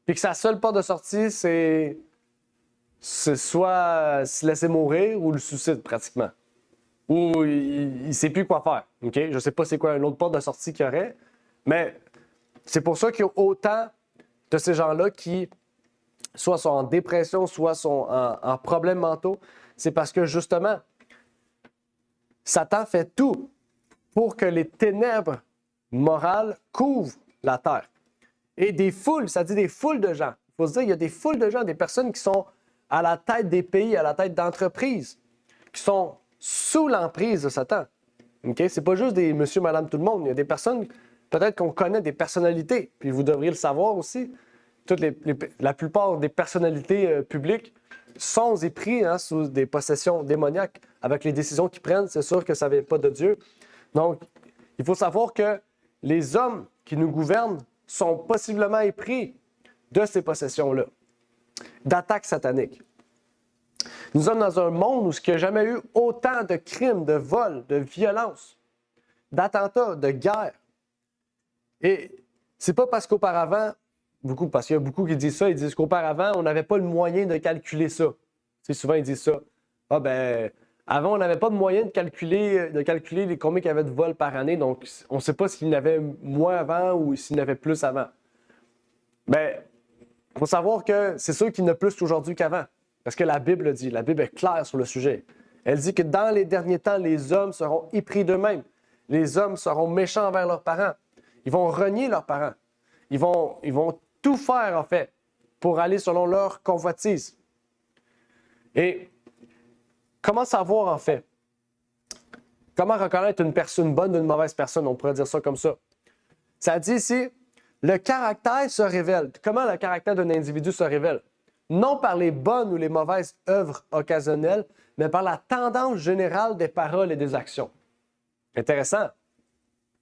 Puis que sa seule porte de sortie, c'est soit se laisser mourir ou le suicide, pratiquement. Ou il ne sait plus quoi faire. Okay? Je ne sais pas c'est quoi une autre porte de sortie qu'il y aurait, mais c'est pour ça qu'il y a autant de ces gens-là qui soit sont en dépression, soit sont en problèmes mentaux. C'est parce que, justement, Satan fait tout pour que les ténèbres morales couvrent la terre. Et des foules, ça dit des foules de gens. Il faut se dire, il y a des foules de gens, des personnes qui sont à la tête des pays, à la tête d'entreprises, qui sont sous l'emprise de Satan. Okay? C'est pas juste des monsieur, madame, tout le monde. Il y a des personnes, peut-être qu'on connaît des personnalités, puis vous devriez le savoir aussi. La plupart des personnalités publiques sont épris sous des possessions démoniaques avec les décisions qu'ils prennent, c'est sûr que ça ne vient pas de Dieu. Donc, il faut savoir que les hommes qui nous gouvernent sont possiblement épris de ces possessions-là, d'attaques sataniques. Nous sommes dans un monde où il n'y a jamais eu autant de crimes, de vols, de violences, d'attentats, de guerres. Et c'est pas parce qu'auparavant, parce qu'il y a beaucoup qui disent ça, ils disent qu'auparavant, on n'avait pas le moyen de calculer ça. Tu sais, souvent, ils disent ça. Ah ben, avant, on n'avait pas de moyen de calculer combien il y avait de vols par année, donc on ne sait pas s'il y en avait moins avant ou s'il y en avait plus avant. Mais il faut savoir que c'est sûr qu'il y en a plus aujourd'hui qu'avant. Parce que la Bible dit, la Bible est claire sur le sujet. Elle dit que dans les derniers temps, les hommes seront épris d'eux-mêmes. Les hommes seront méchants envers leurs parents. Ils vont renier leurs parents. Ils vont tout faire, en fait, pour aller selon leur convoitise. Et comment savoir, en fait? Comment reconnaître une personne bonne d'une mauvaise personne? On pourrait dire ça comme ça. Ça dit ici, le caractère se révèle. Comment le caractère d'un individu se révèle? Non par les bonnes ou les mauvaises œuvres occasionnelles, mais par la tendance générale des paroles et des actions. Intéressant.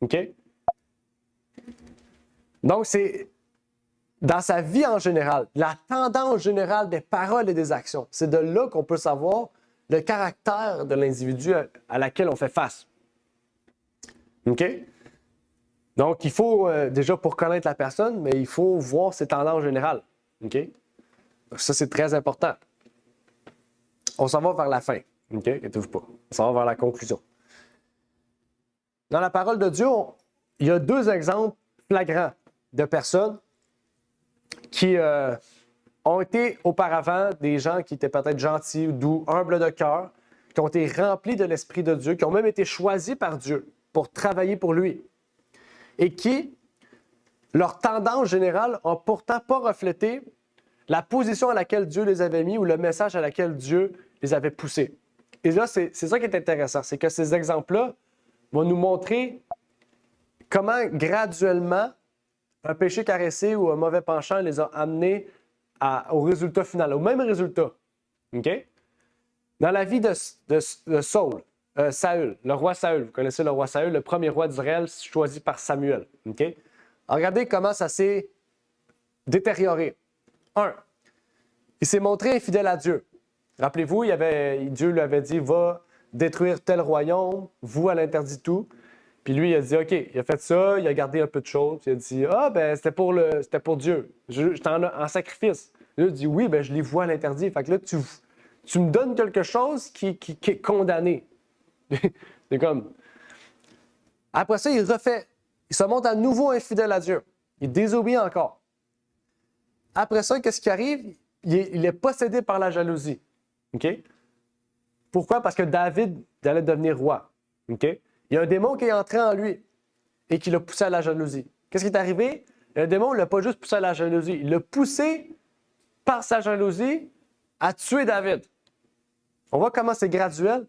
OK? Donc, c'est dans sa vie en général, la tendance générale des paroles et des actions. C'est de là qu'on peut savoir le caractère de l'individu à laquelle on fait face. OK? Donc, il faut, déjà pour connaître la personne, mais il faut voir ses tendances générales. OK? Ça, c'est très important. On s'en va vers la fin. OK? Inquiétez-vous pas. On s'en va vers la conclusion. Dans la parole de Dieu, il y a deux exemples flagrants de personnes qui ont été auparavant des gens qui étaient peut-être gentils, doux, humbles de cœur, qui ont été remplis de l'Esprit de Dieu, qui ont même été choisis par Dieu pour travailler pour lui, et qui, leur tendance générale, n'ont pourtant pas reflété la position à laquelle Dieu les avait mis ou le message à laquelle Dieu les avait poussés. Et là, c'est ça qui est intéressant, c'est que ces exemples-là vont nous montrer comment graduellement un péché caressé ou un mauvais penchant les a amenés au résultat final, au même résultat. OK? Dans la vie de Saül, le roi Saül, vous connaissez le roi Saül, le premier roi d'Israël choisi par Samuel. OK? Alors, regardez comment ça s'est détérioré. 1. Il s'est montré infidèle à Dieu. Rappelez-vous, Dieu lui avait dit, va détruire tel royaume, vous, elle interdit tout. Puis lui, il a dit, OK, il a fait ça, il a gardé un peu de choses. Puis il a dit, c'était pour Dieu. J'étais en sacrifice. Là, il a dit, oui, je les vois à l'interdit. Fait que là, tu me donnes quelque chose qui est condamné. C'est comme. Après ça, il se montre à nouveau infidèle à Dieu. Il désobéit encore. Après ça, qu'est-ce qui arrive? Il est possédé par la jalousie. OK? Pourquoi? Parce que David allait devenir roi. OK? Il y a un démon qui est entré en lui et qui l'a poussé à la jalousie. Qu'est-ce qui est arrivé? Le démon ne l'a pas juste poussé à la jalousie, il l'a poussé par sa jalousie à tuer David. On voit comment c'est graduel.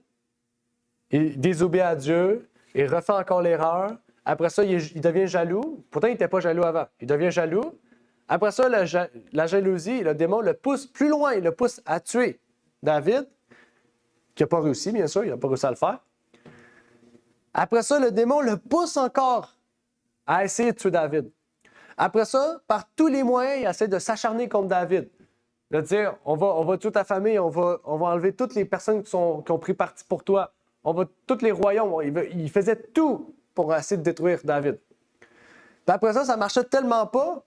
Il désobéit à Dieu, il refait encore l'erreur. Après ça, il devient jaloux. Pourtant, il n'était pas jaloux avant. Il devient jaloux. Après ça, la jalousie, le démon le pousse plus loin. Il le pousse à tuer David, qui n'a pas réussi, bien sûr. Il n'a pas réussi à le faire. Après ça, le démon le pousse encore à essayer de tuer David. Après ça, par tous les moyens, il essaie de s'acharner contre David. De dire, on va tout affamer, on va enlever toutes les personnes qui ont pris parti pour toi. On va tous les royaumes. Il faisait tout pour essayer de détruire David. Puis après ça marchait tellement pas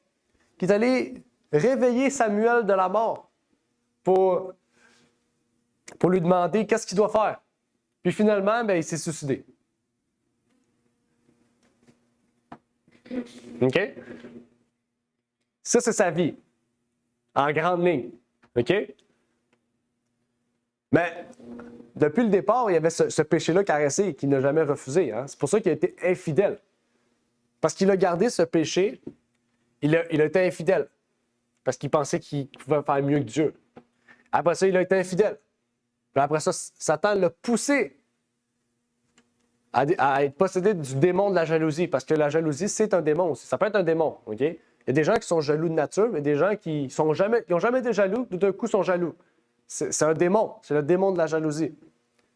qu'il est allé réveiller Samuel de la mort pour lui demander qu'est-ce qu'il doit faire. Puis finalement, il s'est suicidé. OK? Ça, c'est sa vie. En grande ligne. OK? Mais depuis le départ, il y avait ce péché-là caressé qu'il n'a jamais refusé. Hein? C'est pour ça qu'il a été infidèle. Parce qu'il a gardé ce péché, il a été infidèle. Parce qu'il pensait qu'il pouvait faire mieux que Dieu. Après ça, il a été infidèle. Puis après ça, Satan l'a poussé à être possédé du démon de la jalousie. Parce que la jalousie, c'est un démon aussi. Ça peut être un démon. OK? Il y a des gens qui sont jaloux de nature, mais des gens qui n'ont jamais été jaloux, tout d'un coup sont jaloux. C'est un démon. C'est le démon de la jalousie.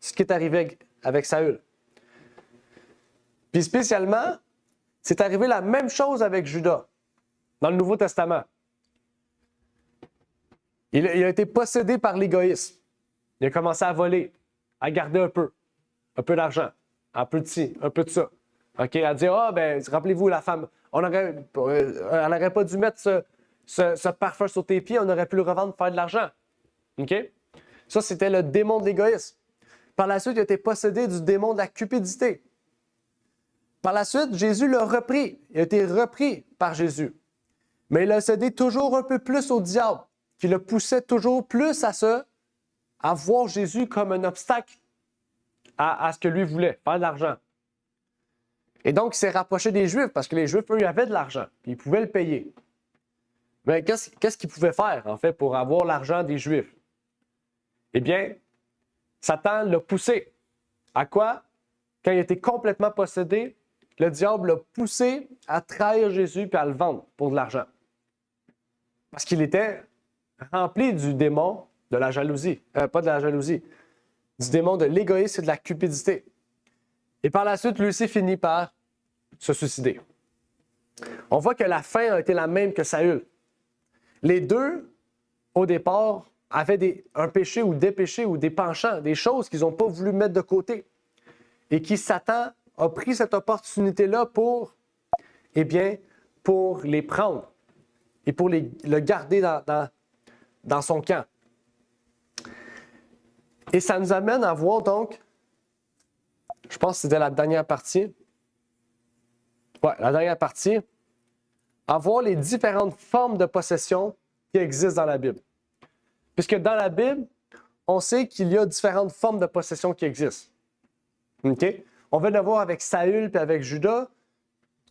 ce qui est arrivé avec Saül. Puis spécialement, c'est arrivé la même chose avec Judas, dans le Nouveau Testament. Il a été possédé par l'égoïsme. Il a commencé à voler, à garder un peu d'argent, un peu de ci, un peu de ça. OK? À dire, rappelez-vous, la femme, elle n'aurait pas dû mettre ce parfum sur tes pieds, on aurait pu le revendre pour faire de l'argent. OK? Ça, c'était le démon de l'égoïsme. Par la suite, il a été possédé du démon de la cupidité. Par la suite, Jésus l'a repris. Il a été repris par Jésus. Mais il a cédé toujours un peu plus au diable, qui le poussait toujours plus à voir Jésus comme un obstacle à ce que lui voulait, faire de l'argent. Et donc, il s'est rapproché des Juifs, parce que les Juifs, eux, ils avaient de l'argent, puis ils pouvaient le payer. Mais qu'est-ce qu'ils pouvaient faire, en fait, pour avoir l'argent des Juifs? Eh bien, Satan l'a poussé. À quoi? Quand il était complètement possédé, le diable l'a poussé à trahir Jésus puis à le vendre pour de l'argent. Parce qu'il était rempli du démon de la jalousie. Pas de la jalousie. Du démon de l'égoïsme et de la cupidité. Et par la suite, lui aussi finit par se suicider. On voit que la fin a été la même que Saül. Les deux, au départ, avaient un péché ou des péchés ou des penchants, des choses qu'ils n'ont pas voulu mettre de côté. Et qui, Satan, a pris cette opportunité-là pour les prendre et pour le garder dans son camp. Et ça nous amène à voir donc, je pense que c'était la dernière partie, à voir les différentes formes de possession qui existent dans la Bible. Puisque dans la Bible, on sait qu'il y a différentes formes de possession qui existent. OK? On vient de voir avec Saül et avec Judas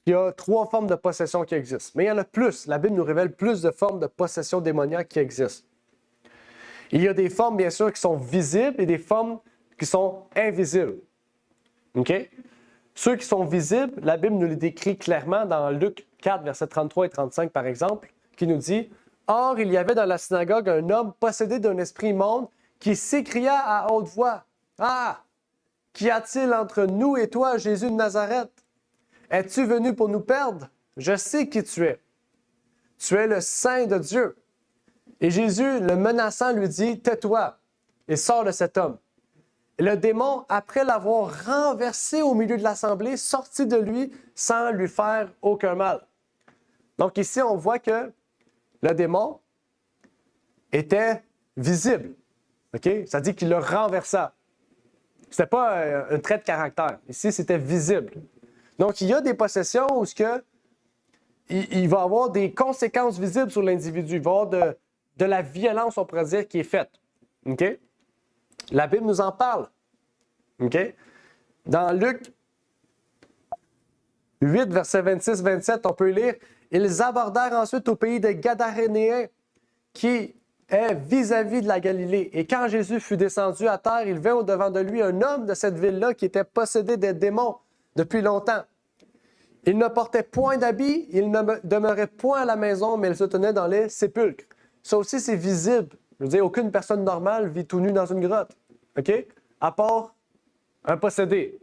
qu'il y a 3 formes de possession qui existent. Mais il y en a plus. La Bible nous révèle plus de formes de possession démoniaque qui existent. Il y a des formes, bien sûr, qui sont visibles et des formes qui sont invisibles. OK? Ceux qui sont visibles, la Bible nous les décrit clairement dans Luc 4, versets 33 et 35, par exemple, qui nous dit « Or, il y avait dans la synagogue un homme possédé d'un esprit immonde qui s'écria à haute voix « Ah! Qu'y a-t-il entre nous et toi, Jésus de Nazareth? Es-tu venu pour nous perdre? Je sais qui tu es. Tu es le Saint de Dieu. » Et Jésus, le menaçant, lui dit « Tais-toi et sors de cet homme. » Et le démon, après l'avoir renversé au milieu de l'assemblée, sortit de lui sans lui faire aucun mal. Donc ici, on voit que le démon était visible. OK? Ça dit qu'il le renversa. Ce n'était pas un trait de caractère. Ici, c'était visible. Donc, il y a des possessions où il va y avoir des conséquences visibles sur l'individu. Il va y avoir de la violence, on pourrait dire, qui est faite. OK? La Bible nous en parle. OK? Dans Luc 8, versets 26-27, on peut lire « Ils abordèrent ensuite au pays des Gadarénéens, qui est vis-à-vis de la Galilée. Et quand Jésus fut descendu à terre, il vint au-devant de lui un homme de cette ville-là qui était possédé des démons depuis longtemps. Il ne portait point d'habits, il ne demeurait point à la maison, mais il se tenait dans les sépulcres. » Ça aussi, c'est visible. Je veux dire, aucune personne normale vit tout nu dans une grotte. OK? À part un possédé.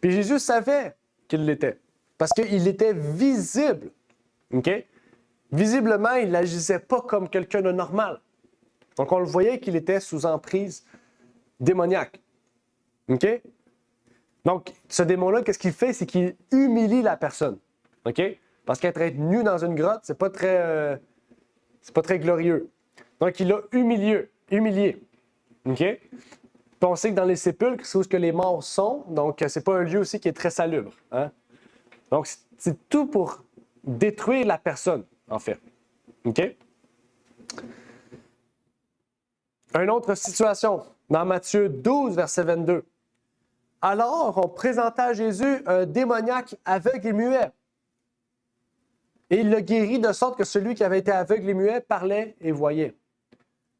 Puis Jésus savait qu'il l'était. Parce qu'il était visible. OK? Visiblement, il n'agissait pas comme quelqu'un de normal. Donc, on le voyait qu'il était sous emprise démoniaque. OK? Donc, ce démon-là, qu'est-ce qu'il fait? C'est qu'il humilie la personne. OK? Parce qu'être nu dans une grotte, c'est pas très glorieux. Donc, il l'a humilié. OK? Puis on sait que dans les sépulcres, c'est où que les morts sont. Donc, c'est pas un lieu aussi qui est très salubre. Hein? Donc, c'est tout pour détruire la personne, en fait. OK? Une autre situation, dans Matthieu 12, verset 22. Alors, on présenta à Jésus un démoniaque aveugle et muet. Et il le guérit de sorte que celui qui avait été aveugle et muet parlait et voyait.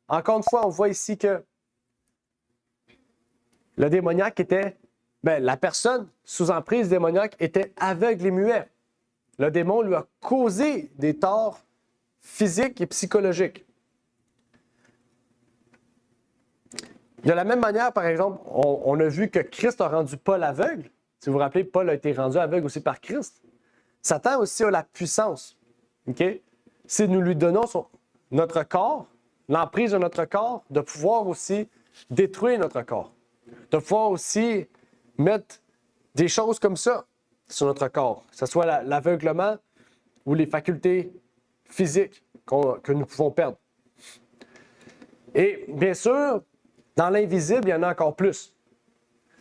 Encore une fois, on voit ici que le démoniaque était, la personne sous emprise démoniaque était aveugle et muet. Le démon lui a causé des torts physiques et psychologiques. De la même manière, par exemple, on a vu que Christ a rendu Paul aveugle. Si vous vous rappelez, Paul a été rendu aveugle aussi par Christ. Satan aussi a la puissance. Okay? Si nous lui donnons notre corps, l'emprise de notre corps, de pouvoir aussi détruire notre corps. De pouvoir aussi mettre des choses comme ça sur notre corps, que ce soit l'aveuglement ou les facultés physiques que nous pouvons perdre. Et bien sûr, dans l'invisible, il y en a encore plus.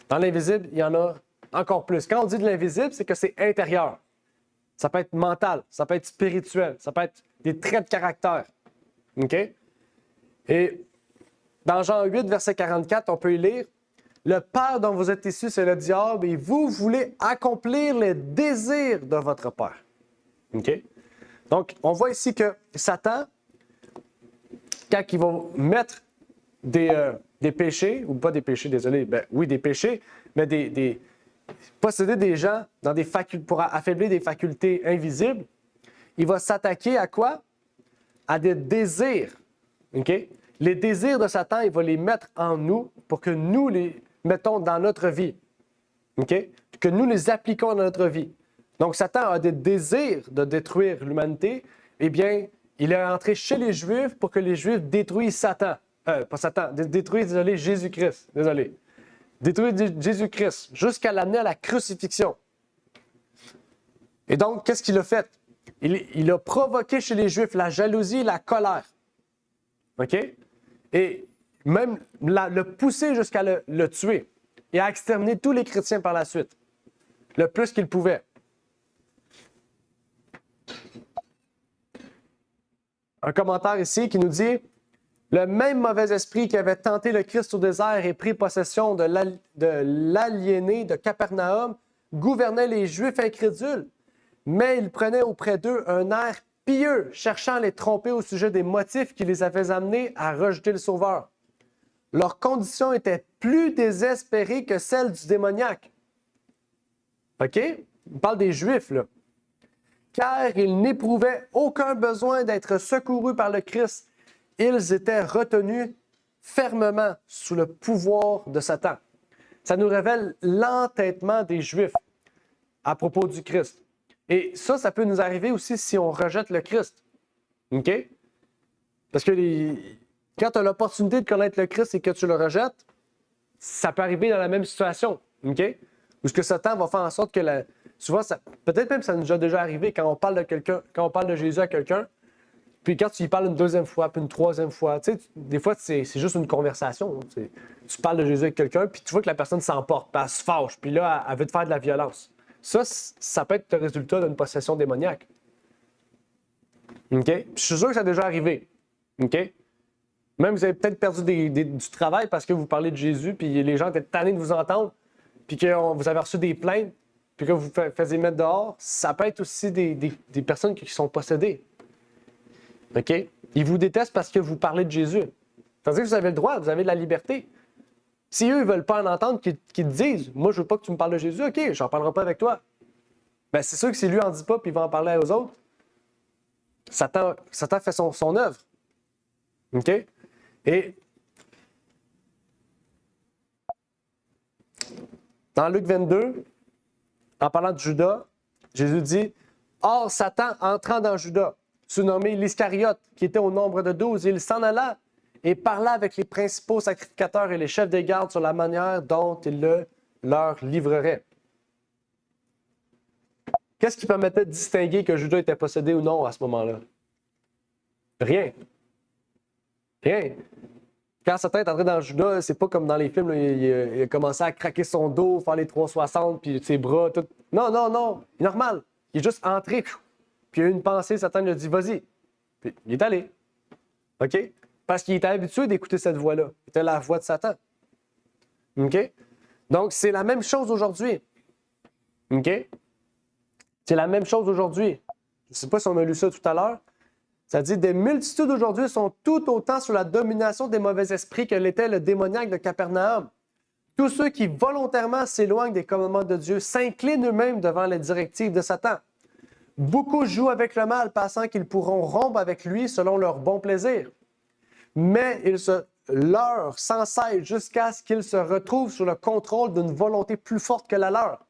Dans l'invisible, il y en a encore plus. Quand on dit de l'invisible, c'est que c'est intérieur. Ça peut être mental, ça peut être spirituel, ça peut être des traits de caractère. OK? Et dans Jean 8, verset 44, on peut y lire « Le père dont vous êtes issus, c'est le diable, et vous voulez accomplir les désirs de votre père. » OK? Donc, on voit ici que Satan, quand il va mettre des péchés, ou pas des péchés, désolé, oui, des péchés, mais posséder des gens dans des pour affaiblir des facultés invisibles, il va s'attaquer à quoi? À des désirs. OK? Les désirs de Satan, il va les mettre en nous pour que nous les mettons dans notre vie. OK? Que nous les appliquons dans notre vie. Donc, Satan a des désirs de détruire l'humanité. Eh bien, il est entré chez les Juifs pour que les Juifs détruisent Satan. Pas Satan, détruisent, désolé, Jésus-Christ. Désolé. Détruire Jésus-Christ jusqu'à l'amener à la crucifixion. Et donc, qu'est-ce qu'il a fait? Il a provoqué chez les Juifs la jalousie et la colère. OK? Et même le pousser jusqu'à le tuer et à exterminer tous les chrétiens par la suite, le plus qu'il pouvait. Un commentaire ici qui nous dit « Le même mauvais esprit qui avait tenté le Christ au désert et pris possession de l'aliéné de Capernaum gouvernait les Juifs incrédules, mais il prenait auprès d'eux un air pieux, cherchant à les tromper au sujet des motifs qui les avaient amenés à rejeter le Sauveur. Leur condition était plus désespérée que celle du démoniaque. » OK? Il parle des Juifs, là. Car ils n'éprouvaient aucun besoin d'être secourus par le Christ. Ils étaient retenus fermement sous le pouvoir de Satan. Ça nous révèle l'entêtement des Juifs à propos du Christ. Et ça peut nous arriver aussi si on rejette le Christ. OK? Parce que quand tu as l'opportunité de connaître le Christ et que tu le rejettes, ça peut arriver dans la même situation. OK? Où ce que Satan va faire en sorte que souvent, peut-être même ça nous a déjà arrivé quand on parle de quelqu'un, quand on parle de Jésus à quelqu'un, puis quand tu y parles une deuxième fois, puis une troisième fois, tu sais, des fois, c'est juste une conversation. Tu parles de Jésus avec quelqu'un, puis tu vois que la personne s'emporte, puis elle se fâche, puis là, elle veut te faire de la violence. Ça peut être le résultat d'une possession démoniaque. OK? Puis je suis sûr que ça a déjà arrivé. OK? Même vous avez peut-être perdu du travail parce que vous parlez de Jésus, puis les gens étaient tannés de vous entendre, puis que vous avez reçu des plaintes, puis que vous faisiez mettre dehors. Ça peut être aussi des personnes qui sont possédées. OK? Ils vous détestent parce que vous parlez de Jésus. C'est-à-dire que vous avez le droit, vous avez de la liberté. Si eux, ils ne veulent pas en entendre, qu'ils te disent « Moi, je ne veux pas que tu me parles de Jésus. OK, je n'en parlerai pas avec toi. » Bien, c'est sûr que si lui n'en dit pas puis il va en parler aux autres, Satan fait son œuvre. OK? Et dans Luc 22, en parlant de Judas, Jésus dit « Or, Satan entrant dans Judas, surnommé l'Iscariote, qui était au nombre de 12, il s'en alla et parla avec les principaux sacrificateurs et les chefs des gardes sur la manière dont il leur livrerait. » Qu'est-ce qui permettait de distinguer que Judas était possédé ou non à ce moment-là? Rien. Rien. Quand Satan est entré dans Judas, c'est pas comme dans les films, là, il a commencé à craquer son dos, faire les 360, puis ses bras, tout. Non, non, non, c'est normal. Il est juste entré, puis il a eu une pensée, Satan lui a dit « Vas-y ». Puis il est allé. OK? Parce qu'il était habitué d'écouter cette voix-là. C'était la voix de Satan. OK? Donc, c'est la même chose aujourd'hui. OK? C'est la même chose aujourd'hui. Je ne sais pas si on a lu ça tout à l'heure. Ça dit « Des multitudes aujourd'hui sont tout autant sous la domination des mauvais esprits que l'était le démoniaque de Capernaum. Tous ceux qui volontairement s'éloignent des commandements de Dieu s'inclinent eux-mêmes devant les directives de Satan. Beaucoup jouent avec le mal, pensant qu'ils pourront rompre avec lui selon leur bon plaisir. Mais ils se leur sans cesse jusqu'à ce qu'ils se retrouvent sous le contrôle d'une volonté plus forte que la leur.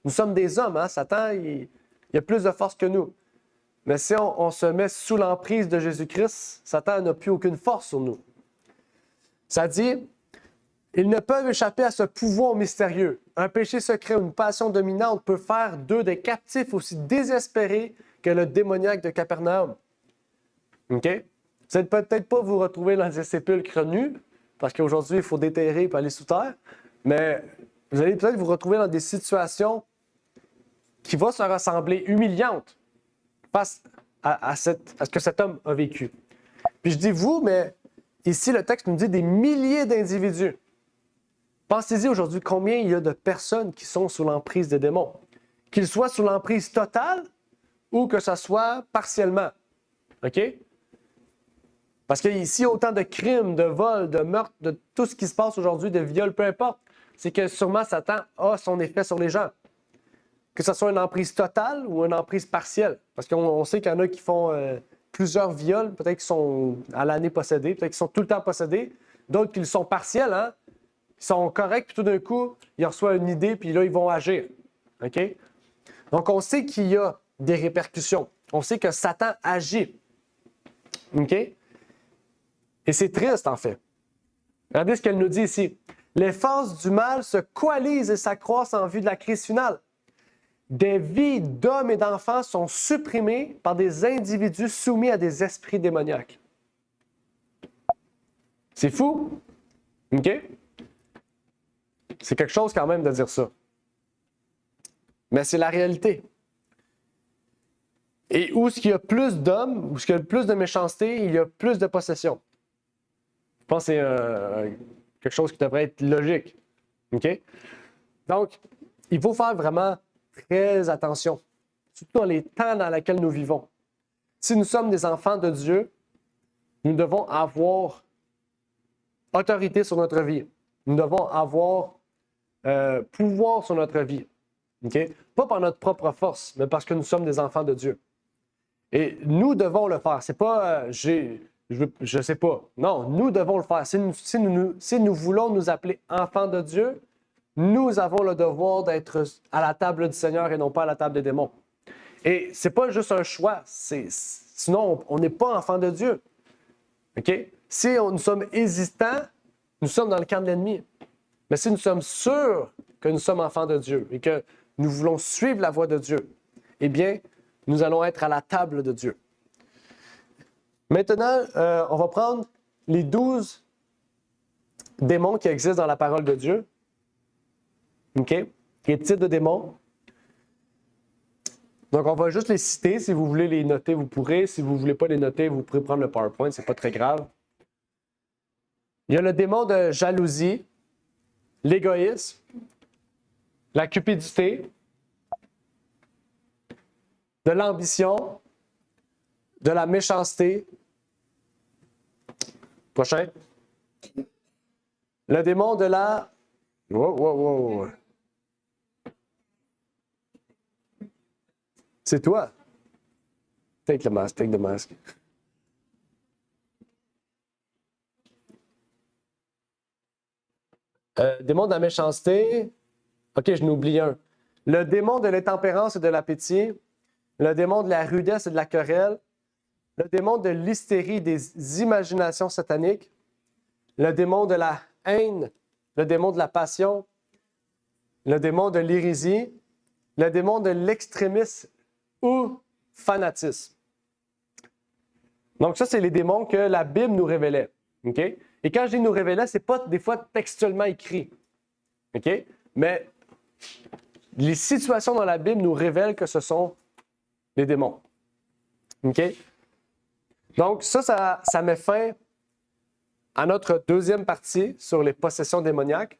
Nous sommes des hommes, hein? Satan, il a plus de force que nous. Mais si on se met sous l'emprise de Jésus-Christ, Satan n'a plus aucune force sur nous. Ça dit, ils ne peuvent échapper à ce pouvoir mystérieux. Un péché secret ou une passion dominante peut faire d'eux des captifs aussi désespérés que le démoniaque de Capernaum. OK? Vous n'allez peut-être pas vous retrouver dans des sépulcres nus, parce qu'aujourd'hui, il faut déterrer et aller sous terre, mais vous allez peut-être vous retrouver dans des situations qui vont se ressembler humiliantes face à ce que cet homme a vécu. Puis je dis vous, mais ici, le texte nous dit des milliers d'individus. Pensez-y aujourd'hui combien il y a de personnes qui sont sous l'emprise des démons. Qu'ils soient sous l'emprise totale ou que ce soit partiellement. OK? Parce qu'ici, autant de crimes, de vols, de meurtres, de tout ce qui se passe aujourd'hui, de viols, peu importe, c'est que sûrement Satan a son effet sur les gens. Que ce soit une emprise totale ou une emprise partielle. Parce qu'on sait qu'il y en a qui font plusieurs viols, peut-être qu'ils sont à l'année possédés, peut-être qu'ils sont tout le temps possédés, d'autres qui sont partiels, hein? Ils sont corrects, puis tout d'un coup, ils reçoivent une idée, puis là, ils vont agir. OK? Donc, on sait qu'il y a des répercussions. On sait que Satan agit. OK? Et c'est triste, en fait. Regardez ce qu'elle nous dit ici. Les forces du mal se coalisent et s'accroissent en vue de la crise finale. Des vies d'hommes et d'enfants sont supprimées par des individus soumis à des esprits démoniaques. C'est fou? OK? C'est quelque chose quand même de dire ça. Mais c'est la réalité. Et où est-ce qu'il y a plus d'hommes, où est-ce qu'il y a plus de méchanceté, il y a plus de possession. Je pense que c'est quelque chose qui devrait être logique. OK? Donc, il faut faire vraiment très attention, surtout dans les temps dans lesquels nous vivons. Si nous sommes des enfants de Dieu, nous devons avoir autorité sur notre vie. Nous devons avoir pouvoir sur notre vie. Okay? Pas par notre propre force, mais parce que nous sommes des enfants de Dieu. Et nous devons le faire. C'est pas je sais pas. Non, nous devons le faire. Si nous voulons nous appeler enfants de Dieu, nous avons le devoir d'être à la table du Seigneur et non pas à la table des démons. Et c'est pas juste un choix. Sinon, on n'est pas enfants de Dieu. OK? Si nous sommes hésitants, nous sommes dans le camp de l'ennemi. Mais si nous sommes sûrs que nous sommes enfants de Dieu et que nous voulons suivre la voie de Dieu, eh bien, nous allons être à la table de Dieu. Maintenant, on va prendre les 12 démons qui existent dans la parole de Dieu. OK? Les types de démons. Donc, on va juste les citer. Si vous voulez les noter, vous pourrez. Si vous ne voulez pas les noter, vous pourrez prendre le PowerPoint. Ce n'est pas très grave. Il y a le démon de jalousie, l'égoïsme, la cupidité, de l'ambition, de la méchanceté. Prochain. Le démon de la... Wow. C'est toi. Take the mask. Démon de la méchanceté. OK, je n'oublie un. Le démon de l'intempérance et de l'appétit. Le démon de la rudesse et de la querelle. Le démon de l'hystérie des imaginations sataniques. Le démon de la haine. Le démon de la passion. Le démon de l'hérésie. Le démon de l'extrémisme ou fanatisme. Donc ça, c'est les démons que la Bible nous révélait. OK? Et quand je dis nous révélait, ce n'est pas des fois textuellement écrit. OK? Mais les situations dans la Bible nous révèlent que ce sont les démons. OK? Donc ça met fin à notre deuxième partie sur les possessions démoniaques.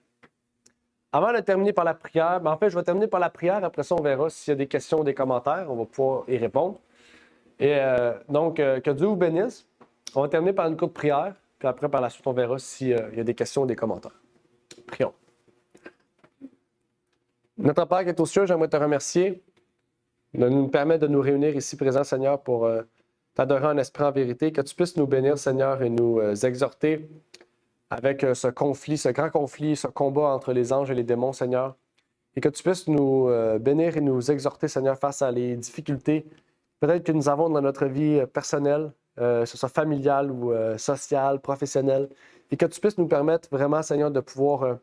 Avant de terminer par la prière, en fait, je vais terminer par la prière. Après ça, on verra s'il y a des questions ou des commentaires. On va pouvoir y répondre. Et donc, que Dieu vous bénisse. On va terminer par une courte prière. Puis après, par la suite, on verra s'il y a des questions ou des commentaires. Prions. Notre Père qui est aux cieux, j'aimerais te remercier de nous permettre de nous réunir ici présents, Seigneur, pour t'adorer en esprit en vérité. Que tu puisses nous bénir, Seigneur, et nous exhorter avec ce conflit, ce grand conflit, ce combat entre les anges et les démons, Seigneur. Et que tu puisses nous bénir et nous exhorter, Seigneur, face à les difficultés peut-être que nous avons dans notre vie personnelle, que ce soit familiale ou sociale, professionnelle. Et que tu puisses nous permettre vraiment, Seigneur, de pouvoir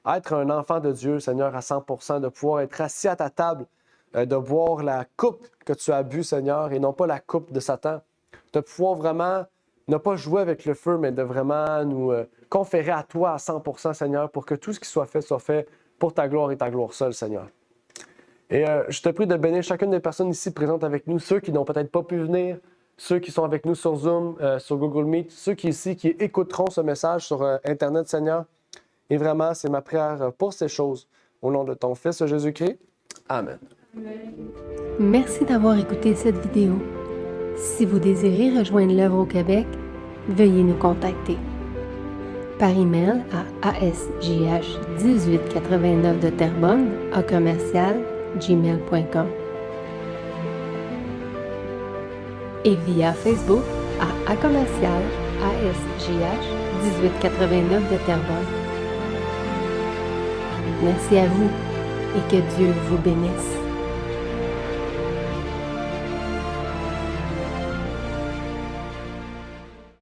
être un enfant de Dieu, Seigneur, à 100%, de pouvoir être assis à ta table, de boire la coupe que tu as bu, Seigneur, et non pas la coupe de Satan. De pouvoir vraiment ne pas jouer avec le feu, mais de vraiment nous conférer à toi à 100%, Seigneur, pour que tout ce qui soit fait pour ta gloire et ta gloire seule, Seigneur. Et je te prie de bénir chacune des personnes ici présentes avec nous, ceux qui n'ont peut-être pas pu venir, ceux qui sont avec nous sur Zoom, sur Google Meet, ceux qui écouteront ce message sur Internet, Seigneur. Et vraiment, c'est ma prière pour ces choses. Au nom de ton Fils Jésus-Christ. Amen. Merci d'avoir écouté cette vidéo. Si vous désirez rejoindre l'œuvre au Québec, veuillez nous contacter par email à asjh1889 de Terrebonne à commercial@gmail.com et via Facebook à commercial ASJH1889 de Terrebonne. Merci à vous et que Dieu vous bénisse.